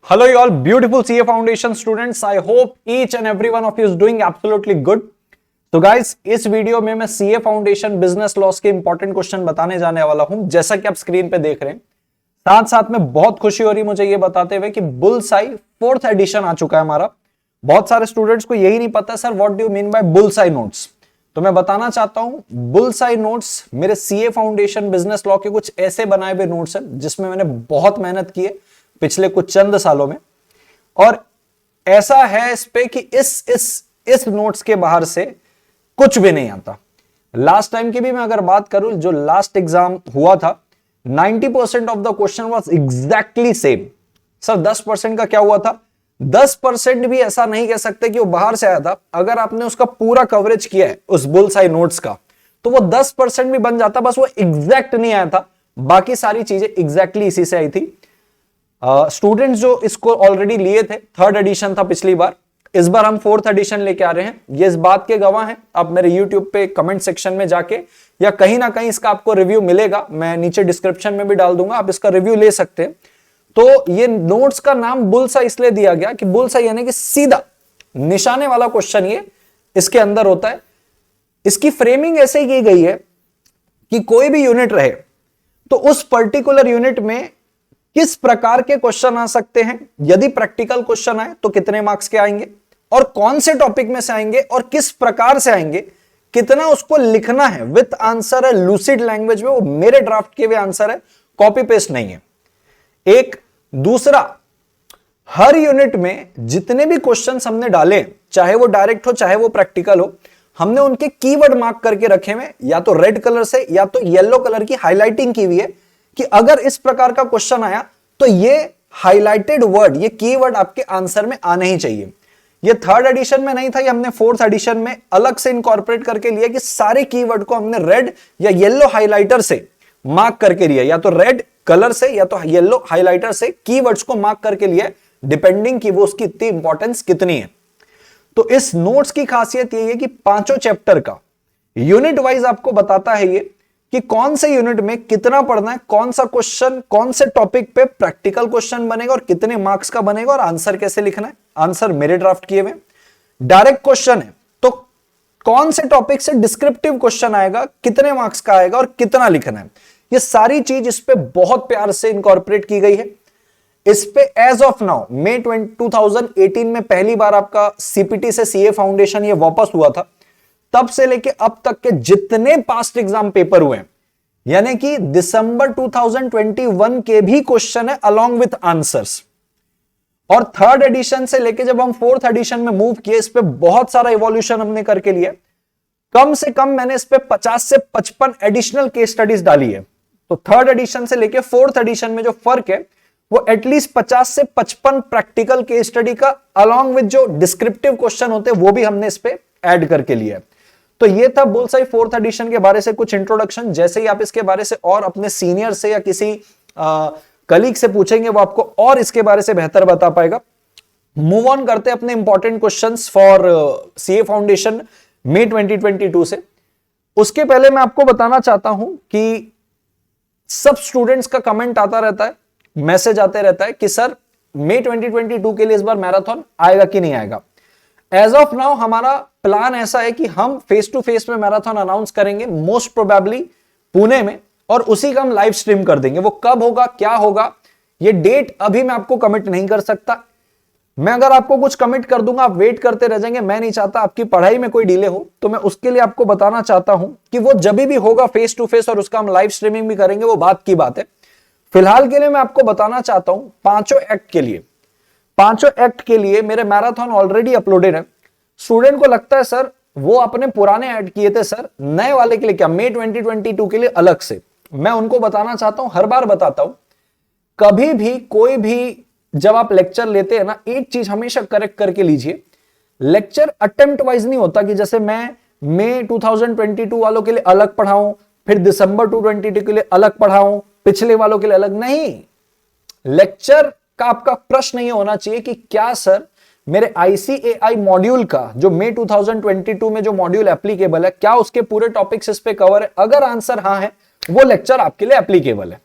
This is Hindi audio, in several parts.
Hello, you all beautiful CA Foundation students. I hope each and every one of you is doing absolutely good. तो गाइस, इस वीडियो में मैं CA फाउंडेशन बिजनेस लॉस के इंपॉर्टेंट क्वेश्चन बताने जाने वाला हूं, जैसा कि आप स्क्रीन पे देख रहे हैं। साथ साथ में बहुत खुशी हो रही मुझे ये बताते हुए कि बुलसाई 4th एडिशन आ चुका है हमारा। बहुत सारे स्टूडेंट्स को यही नहीं पता sir what do you mean by bullseye notes. तो मैं बताना चाहता हूं, बुलसाई नोट्स मेरे CA फाउंडेशन बिजनेस लॉ के कुछ ऐसे बनाए हुए नोट्स हैं जिसमें मैंने बहुत मेहनत की है पिछले कुछ चंद सालों में। और ऐसा है इस पे कि इस नोट्स के बाहर से कुछ भी नहीं आता। लास्ट टाइम की भी मैं अगर बात करूं, जो लास्ट एग्जाम हुआ था 90% of the question was exactly same. Sir 10% का क्या हुआ था? 10% भी ऐसा नहीं कह सकते कि वो बाहर से आया था। अगर आपने उसका पूरा कवरेज किया है उस बुलसाई नोट्स का, तो वो 10% भी बन जाता, बस वो एग्जैक्ट नहीं आया था। बाकी सारी चीजें एग्जैक्टली इसी से आई थी। स्टूडेंट्स जो इसको ऑलरेडी लिए थे, 3rd एडिशन था पिछली बार, इस बार हम 4th एडिशन लेके आ रहे हैं। ये इस बात के गवाह हैं। आप मेरे YouTube पे कमेंट सेक्शन में जाके या कहीं ना कहीं इसका आपको रिव्यू मिलेगा, मैं नीचे डिस्क्रिप्शन में भी डाल दूंगा, आप इसका रिव्यू ले सकते हैं। तो ये नोट्स का नाम बुलसाई इसलिए दिया गया कि बुलसाई यानी कि सीधा निशाने वाला क्वेश्चन ये इसके अंदर होता है। इसकी फ्रेमिंग ऐसे ही की गई है कि कोई भी यूनिट रहे तो उस पर्टिकुलर यूनिट में किस प्रकार के क्वेश्चन आ सकते हैं। यदि प्रैक्टिकल क्वेश्चन आए तो कितने मार्क्स के आएंगे और कौन से टॉपिक में से आएंगे और किस प्रकार से आएंगे, कितना उसको लिखना है। विथ आंसर है, लूसिड लैंग्वेज में, वो मेरे ड्राफ्ट के भी आंसर है, कॉपी पेस्ट नहीं है। एक दूसरा, हर यूनिट में जितने भी क्वेश्चंस हमने डाले, चाहे वो डायरेक्ट हो चाहे वो प्रैक्टिकल हो, हमने उनके कीवर्ड मार्क करके रखे हुए, या तो रेड कलर से या तो येलो कलर की हाईलाइटिंग की हुई है कि अगर इस प्रकार का क्वेश्चन आया तो ये हाईलाइटेड वर्ड, ये कीवर्ड आपके आंसर में आने ही चाहिए। ये 3rd एडिशन में नहीं था, ये हमने 4th एडिशन में अलग से इनकॉर्पोरेट करके लिया कि सारे कीवर्ड को हमने रेड या येलो हाइलाइटर से मार्क करके लिया, या तो रेड कलर से या तो येलो हाइलाइटर से कीवर्ड्स को मार्क करके लिया, डिपेंडिंग कि वो उसकी इतनी इंपॉर्टेंस कितनी है। तो इस नोट्स की खासियत ये है कि पांचों चैप्टर का यूनिट वाइज आपको बताता है ये कि कौन से यूनिट में कितना पढ़ना है, कौन सा क्वेश्चन कौन से टॉपिक पे प्रैक्टिकल क्वेश्चन बनेगा और कितने मार्क्स का बनेगा, और आंसर कैसे लिखना है। आंसर मेरे ड्राफ्ट किए हुए। डायरेक्ट क्वेश्चन है तो कौन से टॉपिक से डिस्क्रिप्टिव क्वेश्चन आएगा, कितने मार्क्स का आएगा और कितना लिखना है, ये सारी चीज इस पे बहुत प्यार से इंकॉर्पोरेट की गई है। इस पे एज ऑफ नाउ मई 2018 में पहली बार आपका CPT से CA फाउंडेशन ये वापस हुआ था। तब से लेके अब तक के जितने पास्ट एग्जाम पेपर हुए, यानी कि दिसंबर 2021 के भी क्वेश्चन है अलोंग विथ आंसर्स। और 3rd एडिशन से लेके जब हम 4th एडिशन में मूव किए, इस पे बहुत सारा इवोल्यूशन हमने करके लिया। कम से कम मैंने इस पे 50 से 55 एडिशनल केस स्टडीज डाली है। तो 3rd एडिशन से लेके 4th एडिशन में जो फर्क है वो एटलीस्ट 50 से 55 प्रैक्टिकल केस स्टडी का अलोंग विथ जो डिस्क्रिप्टिव क्वेश्चन होते हैं वो भी हमने इस पे ऐड करके लिया है। तो ये था बुलसाई 4th एडिशन के बारे से कुछ इंट्रोडक्शन। जैसे ही आप इसके बारे से और अपने सीनियर से या किसी कलीग से पूछेंगे, वो आपको और इसके बारे से बेहतर बता पाएगा। मूव ऑन करते हैं अपने important questions for CA foundation मई 2022 से। उसके पहले मैं आपको बताना चाहता हूं कि सब स्टूडेंट्स का कमेंट आता रहता है, मैसेज आते रहता है कि सर मई 2022 के लिए इस बार मैराथन आएगा कि नहीं आएगा। एज ऑफ नाउ हमारा प्लान ऐसा है कि हम फेस टू फेस में मैराथन अनाउंस करेंगे, मोस्ट प्रोबेबली पुणे में, और उसी का हम लाइव स्ट्रीम कर देंगे। वो कब होगा, क्या होगा, ये डेट अभी मैं आपको कमिट नहीं कर सकता। मैं अगर आपको कुछ कमिट कर दूंगा आप वेट करते रह जाएंगे। मैं नहीं चाहता आपकी पढ़ाई में कोई डिले हो, तो मैं उसके लिए आपको बताना चाहता हूं कि वो जब भी होगा फेस टू फेस और उसका हम लाइव स्ट्रीमिंग भी करेंगे, वो बात की बात है। फिलहाल के लिए मैं आपको बताना चाहता हूं पांचों एक्ट के लिए मेरे मैराथन ऑलरेडी अपलोडेड है। स्टूडेंट को लगता है सर वो अपने पुराने ऐड किए थे, सर नए वाले के लिए क्या, मई 2022 के लिए अलग से। मैं उनको बताना चाहता हूं, हर बार बताता हूं, कभी भी कोई भी जब आप लेक्चर लेते हैं ना, एक चीज हमेशा करेक्ट करके लीजिए। लेक्चर अटेम्प्ट वाइज नहीं होता कि जैसे मैं मई 2022 वालों के लिए अलग पढ़ाऊं, फिर दिसंबर 2022 के लिए अलग पढ़ाऊं, पिछले वालों के लिए अलग नहीं। लेक्चर का आपका प्रश्न ये होना चाहिए कि क्या सर मेरे ICAI मॉड्यूल का जो मई 2022 में जो मॉड्यूल एप्लीकेबल है, क्या उसके पूरे टॉपिक्स इस पे कवर है। अगर आंसर हां है, वो लेक्चर आपके लिए एप्लीकेबल है।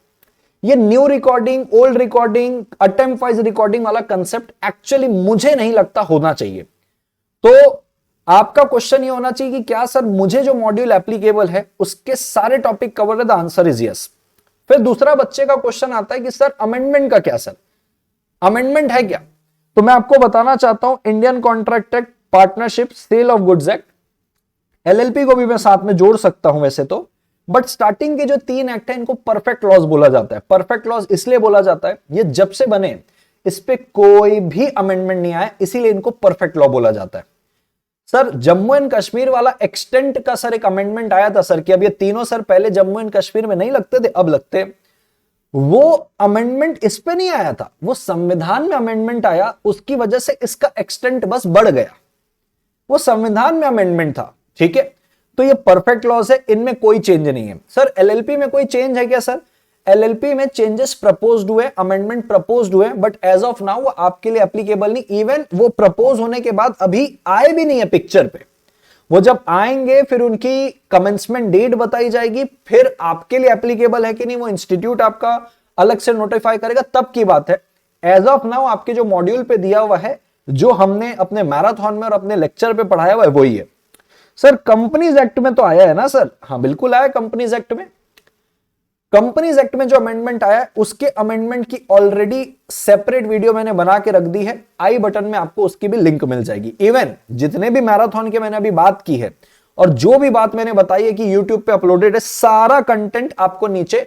ये new recording, old recording, attempt wise recording वाला कंसेप्ट एक्चुअली मुझे नहीं लगता होना चाहिए। तो आपका क्वेश्चन ये होना चाहिए कि क्या सर मुझे जो मॉड्यूल एप्लीकेबल है उसके सारे टॉपिक कवर है? The answer is yes. फिर दूसरा बच्चे का क्वेश्चन आता है कि सर अमेंडमेंट का क्या? सर अमेंडमेंट है क्या? तो मैं आपको बताना चाहता हूं, Indian contract act, partnership, sale of goods act, LLP को भी मैं साथ में जोड़ सकता हूं वैसे तो, बट स्टार्टिंग के जो 3 एक्ट है इनको परफेक्ट लॉज बोला जाता है। परफेक्ट लॉज इसलिए बोला जाता है, ये जब से बने इस पे कोई भी अमेंडमेंट नहीं आया, इसीलिए इनको परफेक्ट लॉ बोला जाता है। सर जम्मू एंड कश्मीर वाला एक्सटेंट का सर एक अमेंडमेंट आया था सर कि अब ये तीनों सर पहले जम्मू एंड कश्मीर में नहीं लगते थे, अब लगते। वो अमेंडमेंट इस पे नहीं आया था, वो संविधान में अमेंडमेंट आया, उसकी वजह से इसका एक्सटेंट बस बढ़ गया। वो संविधान में अमेंडमेंट था, ठीक है। तो ये परफेक्ट लॉज है, इनमें कोई चेंज नहीं है। सर एलएलपी में कोई चेंज है क्या? सर एलएलपी में चेंजेस प्रपोज्ड हुए, अमेंडमेंट प्रपोज्ड हुए, बट एज ऑफ नाउ वो आपके लिए एप्लीकेबल नहीं। इवन वो प्रपोज होने के बाद अभी आए भी नहीं है पिक्चर पे। वो जब आएंगे फिर उनकी कमेंसमेंट डेट बताई जाएगी, फिर आपके लिए एप्लीकेबल है कि नहीं वो इंस्टीट्यूट आपका अलग से नोटिफाई करेगा, तब की बात है। एज ऑफ नाउ आपके जो मॉड्यूल पे दिया हुआ है, जो हमने अपने मैराथन में और अपने लेक्चर पे पढ़ाया हुआ है वही है। सर कंपनीज एक्ट में तो आया है ना? सर हाँ बिल्कुल आया कंपनीज एक्ट में। कंपनीज एक्ट में जो अमेंडमेंट आया है उसके अमेंडमेंट की ऑलरेडी सेपरेट वीडियो मैंने बना के रख दी है, आई बटन में आपको उसकी भी लिंक मिल जाएगी। इवन जितने भी मैराथन के मैंने अभी बात की है और जो भी बात मैंने बताई है कि यूट्यूब पे अपलोडेड है, सारा कंटेंट आपको नीचे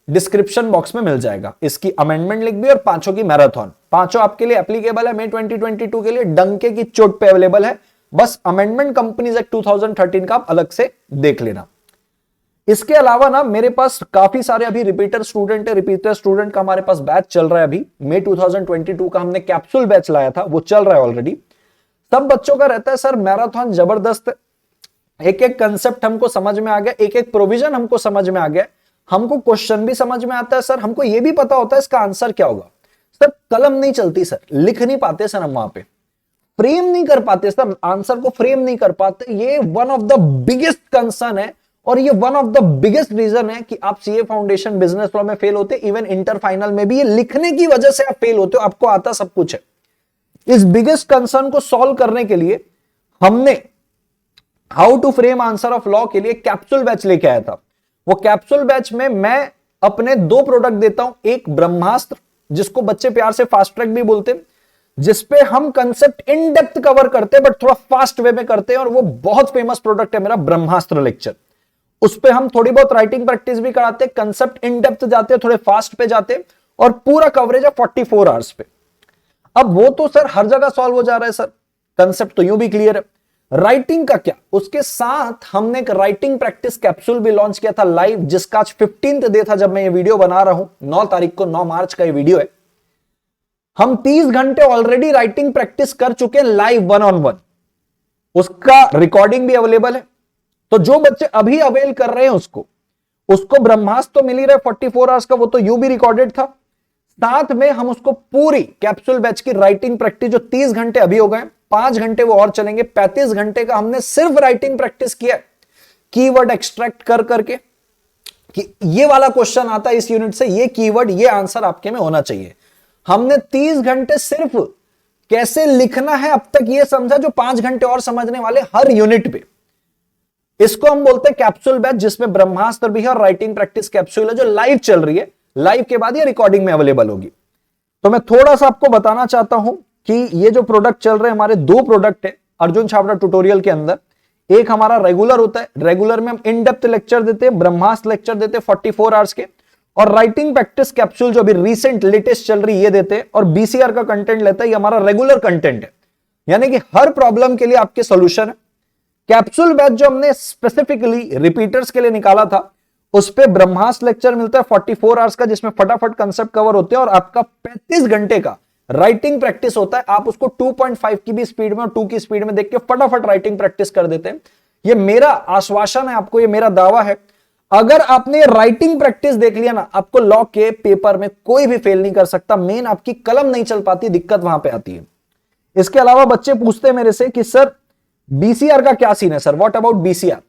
डिस्क्रिप्शन बॉक्स में मिल जाएगा। इसकी अमेंडमेंट लिंक भी और पांचों की मैराथन, पांचों आपके लिए एप्लीकेबल है। मई 2022 के लिए डंके की चोट पे अवेलेबल है। बस अमेंडमेंट कंपनीज एक्ट 2013 का आप अलग से देख लेना। इसके अलावा ना मेरे पास काफी सारे अभी रिपीटर स्टूडेंट है। रिपीटर स्टूडेंट का हमारे पास बैच चल रहा है अभी। मई 2022 का हमने कैप्सूल बैच लाया था, वो चल रहा है ऑलरेडी। सब बच्चों का रहता है सर मैराथन जबरदस्त, एक एक कंसेप्ट हमको समझ में आ गया, एक एक प्रोविजन हमको समझ में आ गया, हमको क्वेश्चन भी समझ में आता है सर, हमको ये भी पता होता है इसका आंसर क्या होगा। सर कलम नहीं चलती सर, लिख नहीं पाते सर, हम वहां पे फ्रेम नहीं कर पाते सर, आंसर को फ्रेम नहीं कर पाते। ये one of the biggest concern है और ये one of the biggest reason है कि आप सीए फाउंडेशन बिजनेस लॉ में फेल होते, इवन इंटर फाइनल में भी ये लिखने की वजह से आप फेल होते हो। आपको आता सब कुछ है। इस बिगेस्ट कंसर्न को सॉल्व करने के लिए हमने how to frame answer of law के लिए कैप्सूल बैच लेके आया था। वो कैप्सूल बैच में मैं अपने 2 प्रोडक्ट देता हूं, एक ब्रह्मास्त्र जिसको बच्चे प्यार से फास्ट ट्रैक भी बोलते हैं, जिसपे हम कंसेप्ट इन डेप्थ कवर करते हैं बट थोड़ा फास्ट वे में करते हैं, और वो बहुत फेमस प्रोडक्ट है मेरा ब्रह्मास्त्र लेक्चर। उस पे हम थोड़ी बहुत राइटिंग प्रैक्टिस भी कराते हैं, कंसेप्ट इन डेप्थ जाते हैं, थोड़े फास्ट पे जाते हैं, और पूरा कवरेज है 44 आवर्स पे। अब वो तो सर हर जगह सॉल्व हो जा रहा है सर, कंसेप्ट तो यूं भी क्लियर है। राइटिंग का क्या? उसके साथ हमने एक राइटिंग प्रैक्टिस कैप्सूल भी लॉन्च किया था लाइव, जिसका आज 15th डे था जब मैं ये वीडियो बना रहा हूं। 9 तारीख को, 9 मार्च का ये वीडियो है। हम 30 घंटे ऑलरेडी राइटिंग प्रैक्टिस कर चुके हैं लाइव 1-on-1। उसका रिकॉर्डिंग भी अवेलेबल है। तो जो बच्चे अभी अवेल कर रहे हैं उसको ब्रह्मास्त्र तो मिल ही रहा है 44 आवर्स का, वो तो यू भी रिकॉर्डेड था। साथ में हम उसको पूरी कैप्सूल बैच की राइटिंग प्रैक्टिस, जो 30 घंटे अभी हो गए, 5 घंटे वो और चलेंगे, 35 घंटे का हमने सिर्फ राइटिंग प्रैक्टिस किया, कीवर्ड एक्सट्रैक्ट कर करके कि ये वाला क्वेश्चन आता है इस यूनिट से, ये कीवर्ड, ये आंसर आपके में होना चाहिए। हमने 30 घंटे सिर्फ कैसे लिखना है अब तक ये समझा, जो 5 घंटे और समझने वाले हर यूनिट पे। इसको हम बोलते हैं कैप्सूल बैच, जिसमें ब्रह्मास्त्र भी है और राइटिंग प्रैक्टिस कैप्सूल है, जो लाइव चल रही है। लाइव के बाद ये रिकॉर्डिंग में अवेलेबल होगी। तो मैं थोड़ा सा आपको बताना चाहता हूं कि ये जो प्रोडक्ट चल रहे हैं, हमारे 2 प्रोडक्ट है अर्जुन छाबड़ा ट्यूटोरियल के अंदर। एक हमारा रेगुलर होता है, रेगुलर में हम इन डेप्थ लेक्चर देते हैं, ब्रह्मास्त्र लेक्चर देते हैं 44 आवर्स के, और राइटिंग प्रैक्टिस कैप्सूल जो अभी रिसेंट लेटेस्ट चल रही है ये देते हैं, और बीसीआर का कंटेंट लेता है। ये हमारा रेगुलर कंटेंट है, यानी कि हर प्रॉब्लम के लिए आपके सोल्यूशन है। कैप्सूल बैच जो हमने स्पेसिफिकली रिपीटर्स के लिए निकाला था, उस पे ब्रह्मास्त्र लेक्चर मिलता है 44 आवर्स का, जिसमें फटाफट कंसेप्ट कवर होते हैं, और आपका 35 घंटे का राइटिंग प्रैक्टिस होता है। आप उसको 2.5 की भी स्पीड में और 2 की स्पीड में देख के फटाफट राइटिंग प्रैक्टिस कर देते हैं। ये मेरा आश्वासन है आपको, ये मेरा दावा है। अगर आपने राइटिंग प्रैक्टिस देख लिया ना, आपको लॉ के पेपर में कोई भी फेल नहीं कर सकता। मेन आपकी कलम नहीं चल पाती, दिक्कत वहां पे आती है। इसके अलावा बच्चे पूछते हैं मेरे से कि सर बीसीआर का क्या सीन है सर, व्हाट अबाउट बीसीआर?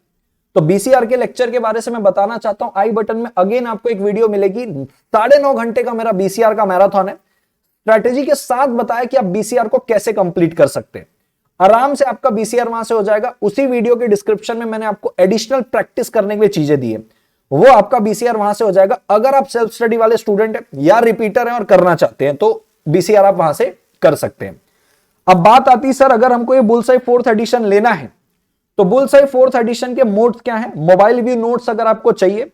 तो बीसीआर के लेक्चर के बारे से मैं बताना चाहता हूं, आई बटन में अगेन आपको एक वीडियो मिलेगी, 9.5 घंटे का मेरा बीसीआर का मैराथन है, स्ट्रेटेजी के साथ बताया कि आप बीसीआर को कैसे कंप्लीट कर सकते हैं। आराम से आपका बीसीआर वहां से हो जाएगा। उसी वीडियो के डिस्क्रिप्शन में मैंने आपको एडिशनल प्रैक्टिस करने के लिए चीजें दी है, वो आपका बीसीआर वहां से हो जाएगा। अगर आप सेल्फ स्टडी वाले स्टूडेंट हैं या रिपीटर हैं और करना चाहते हैं तो बीसीआर आप वहां से कर सकते हैं। अब बात आती है सर, अगर हमको ये बुलसाई 4th एडिशन लेना है तो बुलसाई 4th एडिशन के मोड्स क्या है? मोबाइल व्यू नोट्स अगर आपको चाहिए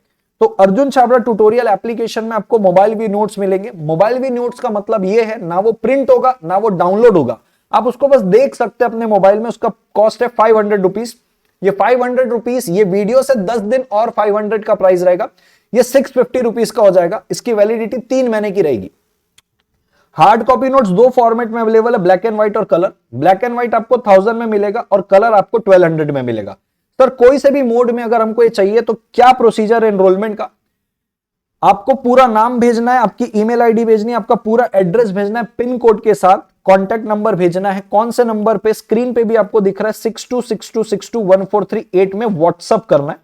तो अर्जुन छाबड़ा ट्यूटोरियल एप्लीकेशन में आपको मोबाइल व्यू नोट्स मिलेंगे। मोबाइल व्यू नोट्स का मतलब ये है, ना वो प्रिंट होगा ना वो डाउनलोड होगा, आप उसको बस देख सकते हैं अपने मोबाइल में। उसका कॉस्ट है 500 रुपीज। ये 500 रुपीज, ये वीडियो से 10 दिन और 500 का प्राइस रहेगा, ये 650 रुपीज का हो जाएगा। इसकी वैलिडिटी 3 महीने की रहेगी। हार्ड कॉपी नोट्स 2 फॉर्मेट में अवेलेबल है, ब्लैक एंड व्हाइट और कलर। ब्लैक एंड व्हाइट आपको 1000 में मिलेगा और कलर आपको 1200 में मिलेगा। सर कोई से भी मोड में अगर हमको ये चाहिए तो क्या प्रोसीजर है एनरोलमेंट का? आपको पूरा नाम भेजना है, आपकी ईमेल आईडी भेजनी है, आपका पूरा एड्रेस भेजना है पिन कोड के साथ, कॉन्टैक्ट नंबर भेजना है। कौन से नंबर पे? स्क्रीन पे भी आपको दिख रहा है 6262621438 में व्हाट्सअप करना है।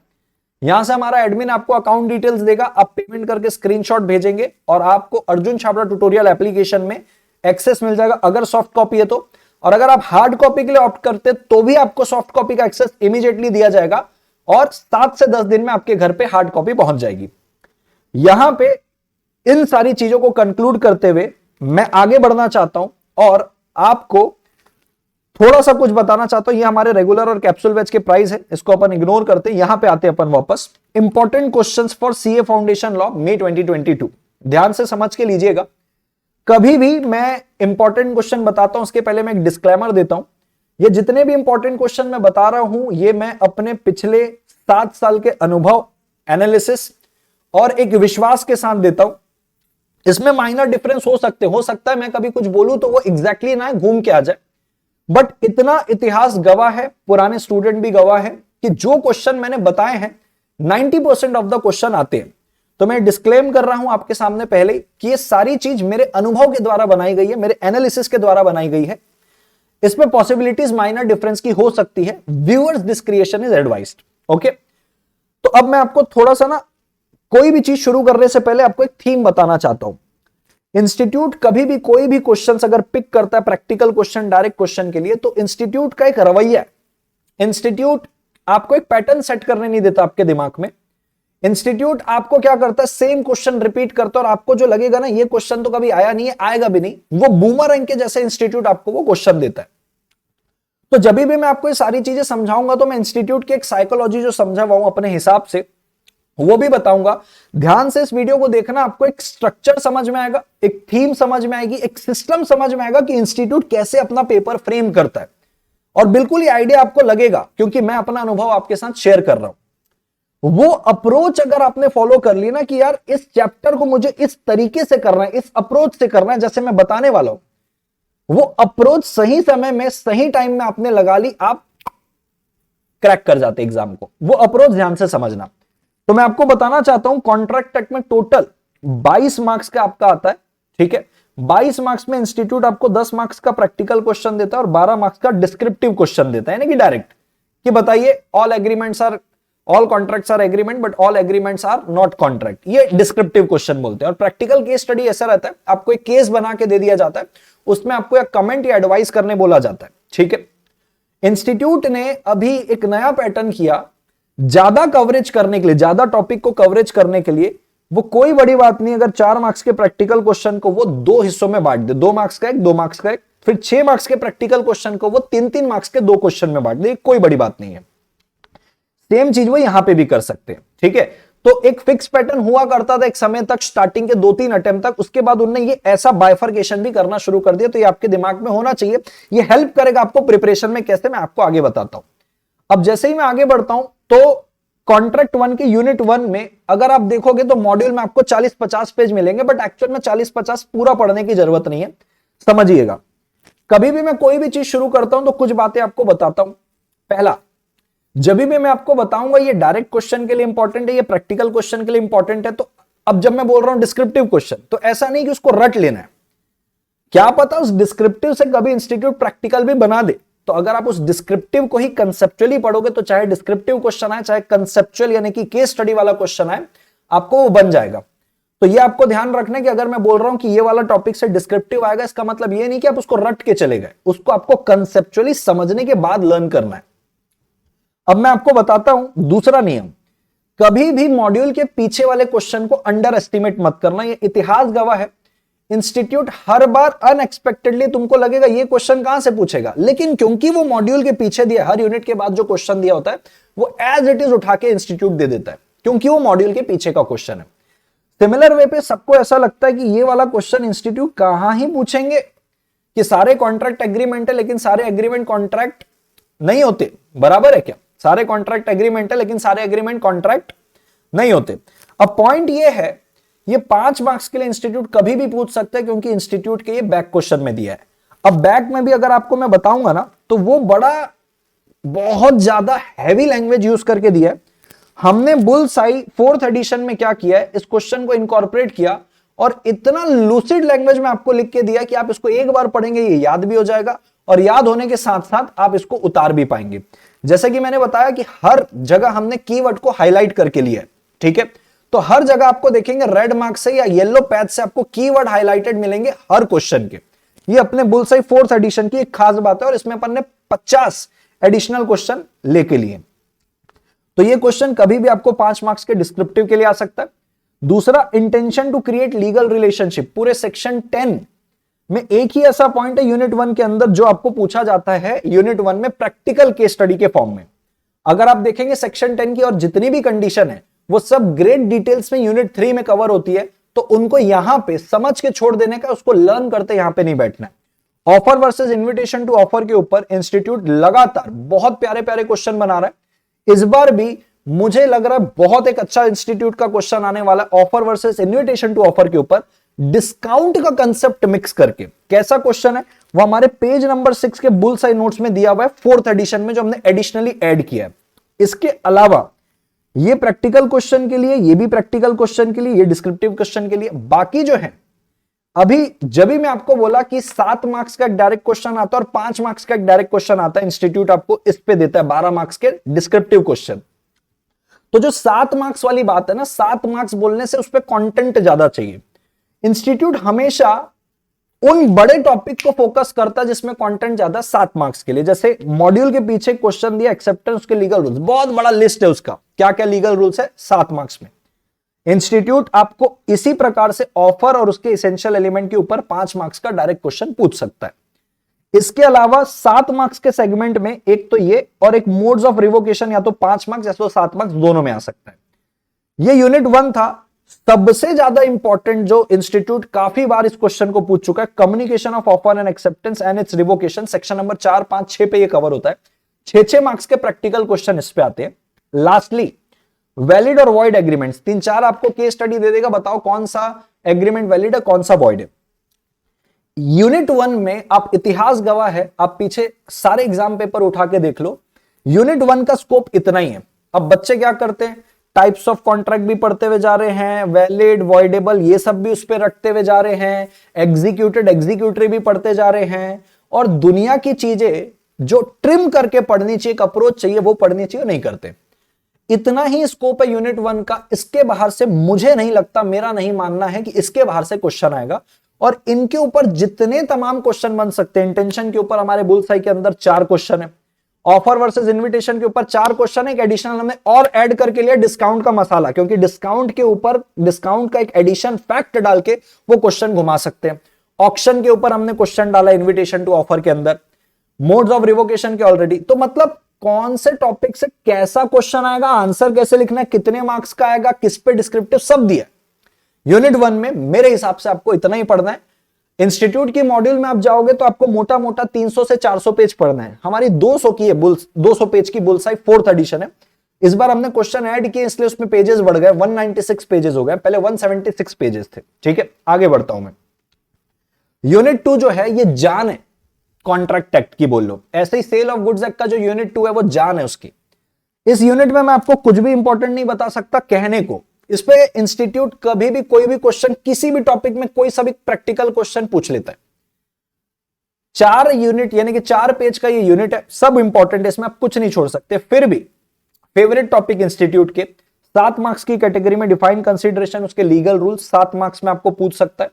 यहां से हमारा एडमिन आपको अकाउंट डिटेल्स देगा, आप पेमेंट करके स्क्रीनशॉट भेजेंगे और आपको अर्जुन छाबड़ा ट्यूटोरियल एप्लीकेशन में एक्सेस मिल जाएगा अगर सॉफ्ट कॉपी है तो। और अगर आप हार्ड कॉपी के लिए ऑप्ट करते तो भी आपको सॉफ्ट कॉपी का एक्सेस इमीडिएटली दिया जाएगा और 7 से 10 दिन में आपके घर पे हार्ड कॉपी पहुंच जाएगी। यहां पे इन सारी चीजों को कंक्लूड करते हुए मैं आगे बढ़ना चाहता हूं और आपको थोड़ा सा कुछ बताना चाहता हूं। ये हमारे रेगुलर और कैप्सूल बैच के प्राइस है, इसको अपन इग्नोर करते हैं। यहां पे आते हैं अपन वापस। Important questions for CA foundation law मई 2022, ध्यान से समझ के लीजिएगा। कभी भी मैं इंपॉर्टेंट क्वेश्चन बताता हूं उसके पहले मैं एक डिस्क्लेमर देता हूं, ये जितने भी इंपॉर्टेंट क्वेश्चन मैं बता रहा हूं ये मैं अपने पिछले 7 साल के अनुभव, एनालिसिस और एक विश्वास के साथ देता हूं। इसमें माइनर डिफरेंस हो सकता है मैं कभी कुछ बोलूं तो वो एग्जैक्टली ना घूम के आ जाए, बट इतना इतिहास गवाह है, पुराने स्टूडेंट भी गवाह है कि जो क्वेश्चन मैंने बताए हैं 90% ऑफ द क्वेश्चन आते हैं। तो मैं डिस्क्लेम कर रहा हूं आपके सामने पहले कि ये सारी चीज मेरे अनुभव के द्वारा बनाई गई है, मेरे एनालिसिस के द्वारा बनाई गई है। इसमें पॉसिबिलिटीज माइनर डिफरेंस की हो सकती है, व्यूअर्स डिस्क्रिएशन इज एडवाइज्ड। ओके, तो अब मैं आपको थोड़ा सा ना कोई भी चीज शुरू करने से पहले आपको एक थीम बताना चाहता हूं। इंस्टीट्यूट कभी भी कोई भी क्वेश्चन अगर पिक करता है प्रैक्टिकल क्वेश्चन, डायरेक्ट क्वेश्चन के लिए, तो इंस्टीट्यूट का एक रवैया है। इंस्टीट्यूट आपको एक पैटर्न सेट करने नहीं देता आपके दिमाग में। इंस्टीट्यूट आपको क्या करता है, सेम क्वेश्चन रिपीट करता है और आपको जो लगेगा ना ये क्वेश्चन तो कभी आया नहीं है, आएगा भी नहीं, वो बूमरैंग के जैसे इंस्टीट्यूट आपको वो क्वेश्चन देता है। तो जब भी मैं आपको ये सारी चीजें समझाऊंगा तो मैं इंस्टीट्यूट की एक साइकोलॉजी जो समझा हुआ हूं अपने हिसाब से वो भी बताऊंगा। ध्यान से इस वीडियो को देखना, आपको एक स्ट्रक्चर समझ में आएगा, एक थीम समझ में आएगी, एक सिस्टम समझ में आएगा कि इंस्टीट्यूट कैसे अपना पेपर फ्रेम करता है। और बिल्कुल ये आइडिया आपको लगेगा क्योंकि मैं अपना अनुभव आपके साथ शेयर कर रहा हूं। वो अप्रोच अगर आपने फॉलो कर ली ना कि यार इस चैप्टर को मुझे इस तरीके से करना है, इस अप्रोच से करना है जैसे मैं बताने वाला हूं, वो अप्रोच सही समय में सही टाइम में आपने लगा ली, आप क्रैक कर जाते एग्जाम को। वो अप्रोच ध्यान से समझना। तो मैं आपको बताना चाहता हूं कॉन्ट्रैक्ट टेक में टोटल 22 मार्क्स का आपका आता है, ठीक है। 22 मार्क्स में इंस्टीट्यूट आपको 10 मार्क्स का प्रैक्टिकल क्वेश्चन देता है और 12 मार्क्स का डिस्क्रिप्टिव क्वेश्चन देता है, यानी कि डायरेक्ट कि बताइए all agreements are, all contracts are agreement but all agreements are not contract, ये डिस्क्रिप्टिव क्वेश्चन बोलते हैं। और प्रैक्टिकल केस स्टडी ऐसा रहता है, आपको एक केस बना के दे दिया जाता है, उसमें आपको एक कमेंट या एडवाइस करने बोला जाता है, ठीक है। इंस्टीट्यूट ने अभी एक नया पैटर्न किया, ज्यादा कवरेज करने के लिए, ज्यादा टॉपिक को कवरेज करने के लिए, वो कोई बड़ी बात नहीं अगर 4 मार्क्स के प्रैक्टिकल क्वेश्चन को वो 2 हिस्सों में बांट दे, 2 मार्क्स का एक, 2 मार्क्स का एक, फिर 6 मार्क्स के प्रैक्टिकल क्वेश्चन को वो 3-3 मार्क्स के 2 क्वेश्चन में बांट दे, कोई बड़ी बात नहीं है। सेम चीज वो यहां पे भी कर सकते हैं, ठीक है। तो एक फिक्स पैटर्न हुआ करता था एक समय तक, स्टार्टिंग के 2-3 अटेम्प्ट तक, उसके बाद उन्होंने ये ऐसा बाइफर्केशन भी करना शुरू कर दिया। तो ये आपके दिमाग में होना चाहिए, ये हेल्प करेगा आपको प्रिपरेशन में। कैसे, मैं आपको आगे बताता हूं। अब जैसे ही मैं आगे बढ़ता हूं तो कॉन्ट्रैक्ट 1 के यूनिट 1 में अगर आप देखोगे तो मॉड्यूल में आपको 40-50 पेज मिलेंगे, बट एक्चुअल में 40-50 पूरा पढ़ने की जरूरत नहीं है, समझिएगा। कभी भी मैं कोई भी चीज शुरू करता हूं तो कुछ बातें आपको बताता हूं। पहला, जब भी मैं आपको बताऊंगा ये डायरेक्ट क्वेश्चन के लिए इंपॉर्टेंट है, ये प्रैक्टिकल क्वेश्चन के लिए इंपॉर्टेंट है, तो अब जब मैं बोल रहा हूं डिस्क्रिप्टिव क्वेश्चन, तो ऐसा नहीं कि उसको रट लेना है, क्या पता उस डिस्क्रिप्टिव से कभी इंस्टीट्यूट प्रैक्टिकल भी बना दे, तो अगर आप उस डिस्क्रिप्टिव को ही कंसेप्चुअली पढ़ोगे तो चाहे डिस्क्रिप्टिव क्वेश्चन आए चाहे कंसेप्चुअल यानी कि केस स्टडी वाला क्वेश्चन आए, आपको वो बन जाएगा। तो ये आपको ध्यान रखना है कि अगर मैं बोल रहा हूं कि ये वाला टॉपिक से डिस्क्रिप्टिव आएगा, इसका मतलब ये नहीं कि आप उसको रट के चले गए, उसको आपको कंसेप्चुअली समझने के बाद लर्न करना है। अब मैं आपको बताता हूं दूसरा नियम, कभी भी मॉड्यूल के पीछे वाले क्वेश्चन को अंडर एस्टिमेट मत करना। ये इतिहास गवाह है, इंस्टीट्यूट हर बार अनएक्सपेक्टेडली तुमको लगेगा ये क्वेश्चन कहां से पूछेगा, लेकिन क्योंकि वो मॉड्यूल के पीछे दिया, हर यूनिट के बाद जो क्वेश्चन दिया होता है वो एज इट इज उठा के इंस्टीट्यूट दे देता है, क्योंकि वो मॉड्यूल के पीछे का क्वेश्चन है। सिमिलर वे पे सबको ऐसा लगता है कि ये वाला क्वेश्चन इंस्टीट्यूट कहां ही पूछेंगे, कि सारे कॉन्ट्रैक्ट एग्रीमेंट है लेकिन सारे एग्रीमेंट कॉन्ट्रैक्ट नहीं होते, बराबर है क्या? सारे कॉन्ट्रैक्ट एग्रीमेंट है लेकिन सारे एग्रीमेंट कॉन्ट्रैक्ट नहीं होते। अब पॉइंट ये है, ये 5 मार्क्स के लिए इंस्टीट्यूट कभी भी पूछ सकते हैं, क्योंकि इंस्टीट्यूट के ये बैक क्वेश्चन में दिया है। अब बैक में भी अगर आपको मैं बताऊंगा ना, तो वो बहुत ज्यादा हैवी लैंग्वेज यूज करके दिया है। हमने बुलसाई 4th एडिशन में क्या किया है, इस क्वेश्चन को इनकॉर्पोरेट किया और इतना लूसिड लैंग्वेज में आपको लिख के दिया कि आप इसको एक बार पढ़ेंगे ये याद भी हो जाएगा, और याद होने के साथ साथ आप इसको उतार भी पाएंगे। जैसे कि मैंने बताया कि हर जगह हमने कीवर्ड को हाईलाइट करके लिया है, ठीक है? तो हर जगह आपको देखेंगे रेड मार्क से या येलो पैच से आपको कीवर्ड हाईलाइटेड मिलेंगे हर क्वेश्चन के। ये अपने बुलसाई 4th एडिशन की एक खास बात है, और इसमें अपन ने 50 एडिशनल क्वेश्चन लेके लिए। तो ये क्वेश्चन कभी भी आपको 5 मार्क्स के डिस्क्रिप्टिव के लिए आ सकता है। दूसरा, intention to create legal relationship, पूरे सेक्शन 10 में एक ही ऐसा पॉइंट है यूनिट 1 के अंदर जो आपको पूछा जाता है यूनिट 1 में प्रैक्टिकल केस स्टडी के फॉर्म में। अगर आप देखेंगे सेक्शन 10 की और जितनी भी कंडीशन है वो सब ग्रेट डिटेल्स में यूनिट 3 में कवर होती है, तो उनको यहां पे समझ के छोड़ देने का, उसको लर्न करते यहां पे नहीं बैठना है। Offer versus invitation to offer के ऊपर इंस्टीट्यूट लगातार बहुत प्यारे प्यारे क्वेश्चन बना रहा है। इस बार भी मुझे लग रहा है बहुत एक अच्छा इंस्टीट्यूट का क्वेश्चन आने वाला है offer versus invitation to offer के ऊपर, डिस्काउंट का कंसेप्ट मिक्स करके। कैसा क्वेश्चन है वो हमारे पेज नंबर 6 के बुलसाई नोट्स में दिया हुआ है 4th एडिशन में, जो हमने एडिशनली ऐड किया है। इसके अलावा ये प्रैक्टिकल क्वेश्चन के लिए, ये भी प्रैक्टिकल क्वेश्चन के लिए, ये डिस्क्रिप्टिव क्वेश्चन के लिए। बाकी जो है, अभी जब भी मैं आपको बोला कि 7 मार्क्स का एक डायरेक्ट क्वेश्चन आता है और 5 मार्क्स का एक डायरेक्ट क्वेश्चन आता है, इंस्टीट्यूट आपको इस पे देता है 12 मार्क्स के डिस्क्रिप्टिव क्वेश्चन। तो जो 7 मार्क्स वाली बात है ना, 7 मार्क्स बोलने से उस पर कंटेंट ज्यादा चाहिए। इंस्टीट्यूट हमेशा उन बड़े टॉपिक को फोकस करता है जिसमें कंटेंट ज्यादा 7 मार्क्स के लिए। जैसे मॉड्यूल के पीछे क्वेश्चन दिया एक्सेप्टेंस के लीगल रूल्स, बहुत बड़ा लिस्ट है उसका, क्या क्या लीगल रूल्स है 7 मार्क्स में। इंस्टीट्यूट आपको इसी प्रकार से ऑफर और उसके इसेंशियल एलिमेंट के ऊपर 5 मार्क्स का डायरेक्ट क्वेश्चन पूछ सकता है। इसके अलावा 7 मार्क्स के सेगमेंट में एक तो ये और एक मोड्स ऑफ रिवोकेशन, या तो 5 मार्क्स या तो 7 मार्क्स, दोनों में आ सकता है। ये यूनिट 1 था। सबसे ज्यादा इंपॉर्टेंट जो इंस्टीट्यूट काफी बार इस क्वेश्चन को पूछ चुका है, communication of offer and acceptance and it's revocation, section number 4, 5, 6 पे ये कवर होता है। 6 मार्क्स के प्रैक्टिकल क्वेश्चन इस पे आते हैं। लास्टली वैलिड और वॉइड एग्रीमेंट्स, 3-4 आपको केस स्टडी दे देगा, बताओ कौन सा एग्रीमेंट वैलिड है कौन सा वॉइड है। यूनिट 1 में आप इतिहास गवाह है, आप पीछे सारे एग्जाम पेपर उठा के देख लो, यूनिट 1 का स्कोप इतना ही है। अब बच्चे क्या करते हैं, टाइप्स ऑफ कॉन्ट्रैक्ट भी पढ़ते हुए जा रहे हैं, वैलिड वॉइडेबल ये सब भी उस पर रखते हुए जा रहे हैं, एग्जीक्यूटेड एग्जीक्यूटरी भी पढ़ते जा रहे हैं, और दुनिया की चीजें जो ट्रिम करके पढ़नी चाहिए, एक अप्रोच चाहिए वो पढ़नी चाहिए, नहीं करते। इतना ही स्कोप है यूनिट 1 का। इसके बाहर से मुझे नहीं लगता, मेरा नहीं मानना है कि इसके बाहर से क्वेश्चन आएगा। और इनके ऊपर जितने तमाम क्वेश्चन बन सकते हैं, इंटेंशन के ऊपर हमारे बुलसाई के अंदर 4 क्वेश्चन है, ऑफर वर्सेस इन्विटेशन के ऊपर 4 क्वेश्चन है, एक एडिशनल हमने और ऐड करके लिया डिस्काउंट का मसाला, क्योंकि डिस्काउंट के ऊपर डिस्काउंट का एक एडिशन फैक्ट डाल के वो क्वेश्चन घुमा सकते हैं। ऑक्शन के ऊपर हमने क्वेश्चन डाला इन्विटेशन टू ऑफर के अंदर, मोड्स ऑफ रिवोकेशन के ऑलरेडी। तो मतलब कौन से टॉपिक से कैसा क्वेश्चन आएगा, आंसर कैसे लिखना है, कितने मार्क्स का आएगा, किस पे डिस्क्रिप्टिव, सब दिया यूनिट 1 में। मेरे हिसाब से आपको इतना ही पढ़ना है। इंस्टीट्यूट की मॉड्यूल में आप जाओगे तो आपको मोटा मोटा 300 से 400 पेज पढ़ना है। हमारी 200 की है 200 पेज की बुलसाई 4th एडिशन है। इस बार हमने क्वेश्चन ऐड किए इसलिए उसमें पेजेस बढ़ गए, 196 पेजेस हो गए, पहले 176 पेजेस थे। ठीक है, आगे बढ़ता हूं मैं। यूनिट 2 जो है ये जान है कॉन्ट्रैक्ट एक्ट की, बोल लो ऐसे ही सेल ऑफ गुड्स एक्ट का जो यूनिट 2 है वो जान है उसकी। इस यूनिट में मैं आपको कुछ भी इंपॉर्टेंट नहीं बता सकता कहने को। इस पे इंस्टीट्यूट कभी भी कोई भी क्वेश्चन किसी भी टॉपिक में कोई सा भी प्रैक्टिकल क्वेश्चन पूछ लेता है। 4 यूनिट यानी कि 4 पेज का ये यूनिट है, सब इंपॉर्टेंट है, इसमें आप कुछ नहीं छोड़ सकते। फिर भी फेवरेट टॉपिक इंस्टीट्यूट के 7 मार्क्स की कैटेगरी में डिफाइन कंसीडरेशन, उसके लीगल रूल्स 7 मार्क्स में आपको पूछ सकता है।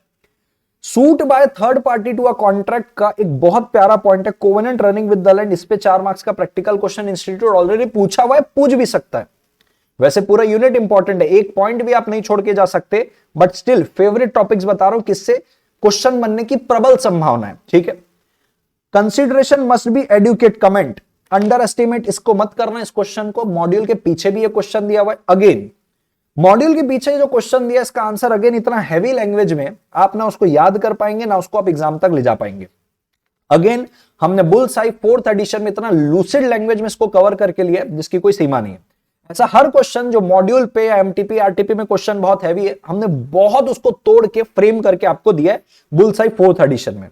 Suit by third party to a contract का एक बहुत प्यारा पॉइंट है, covenant running with the land, इस पे 4 मार्क्स का प्रैक्टिकल क्वेश्चन इंस्टीट्यूट ऑलरेडी पूछा हुआ है, पूछ भी सकता है। वैसे पूरा यूनिट इंपॉर्टेंट है, एक पॉइंट भी आप नहीं छोड़ के जा सकते, बट स्टिल फेवरेट टॉपिक्स बता रहा हूं किससे क्वेश्चन बनने की प्रबल संभावना है, ठीक है। Consideration must be adequate comment, underestimate इसको मत करना, इस क्वेश्चन को। मॉड्यूल के पीछे भी ये क्वेश्चन दिया हुआ है, अगेन मॉड्यूल के पीछे जो क्वेश्चन दिया इसका आंसर अगेन इतना हैवी लैंग्वेज में आप ना उसको याद कर पाएंगे ना उसको आप एग्जाम तक ले जा पाएंगे। अगेन हमने बुल्स आई 4th एडिशन में इतना लूसिड लैंग्वेज में इसको कवर करके लिया जिसकी कोई सीमा नहीं है। ऐसा हर क्वेश्चन जो मॉड्यूल पे या एमटीपी आरटीपी में क्वेश्चन बहुत हैवी है, हमने बहुत उसको तोड़ के फ्रेम करके आपको दिया है बुल्स आई 4th एडिशन में।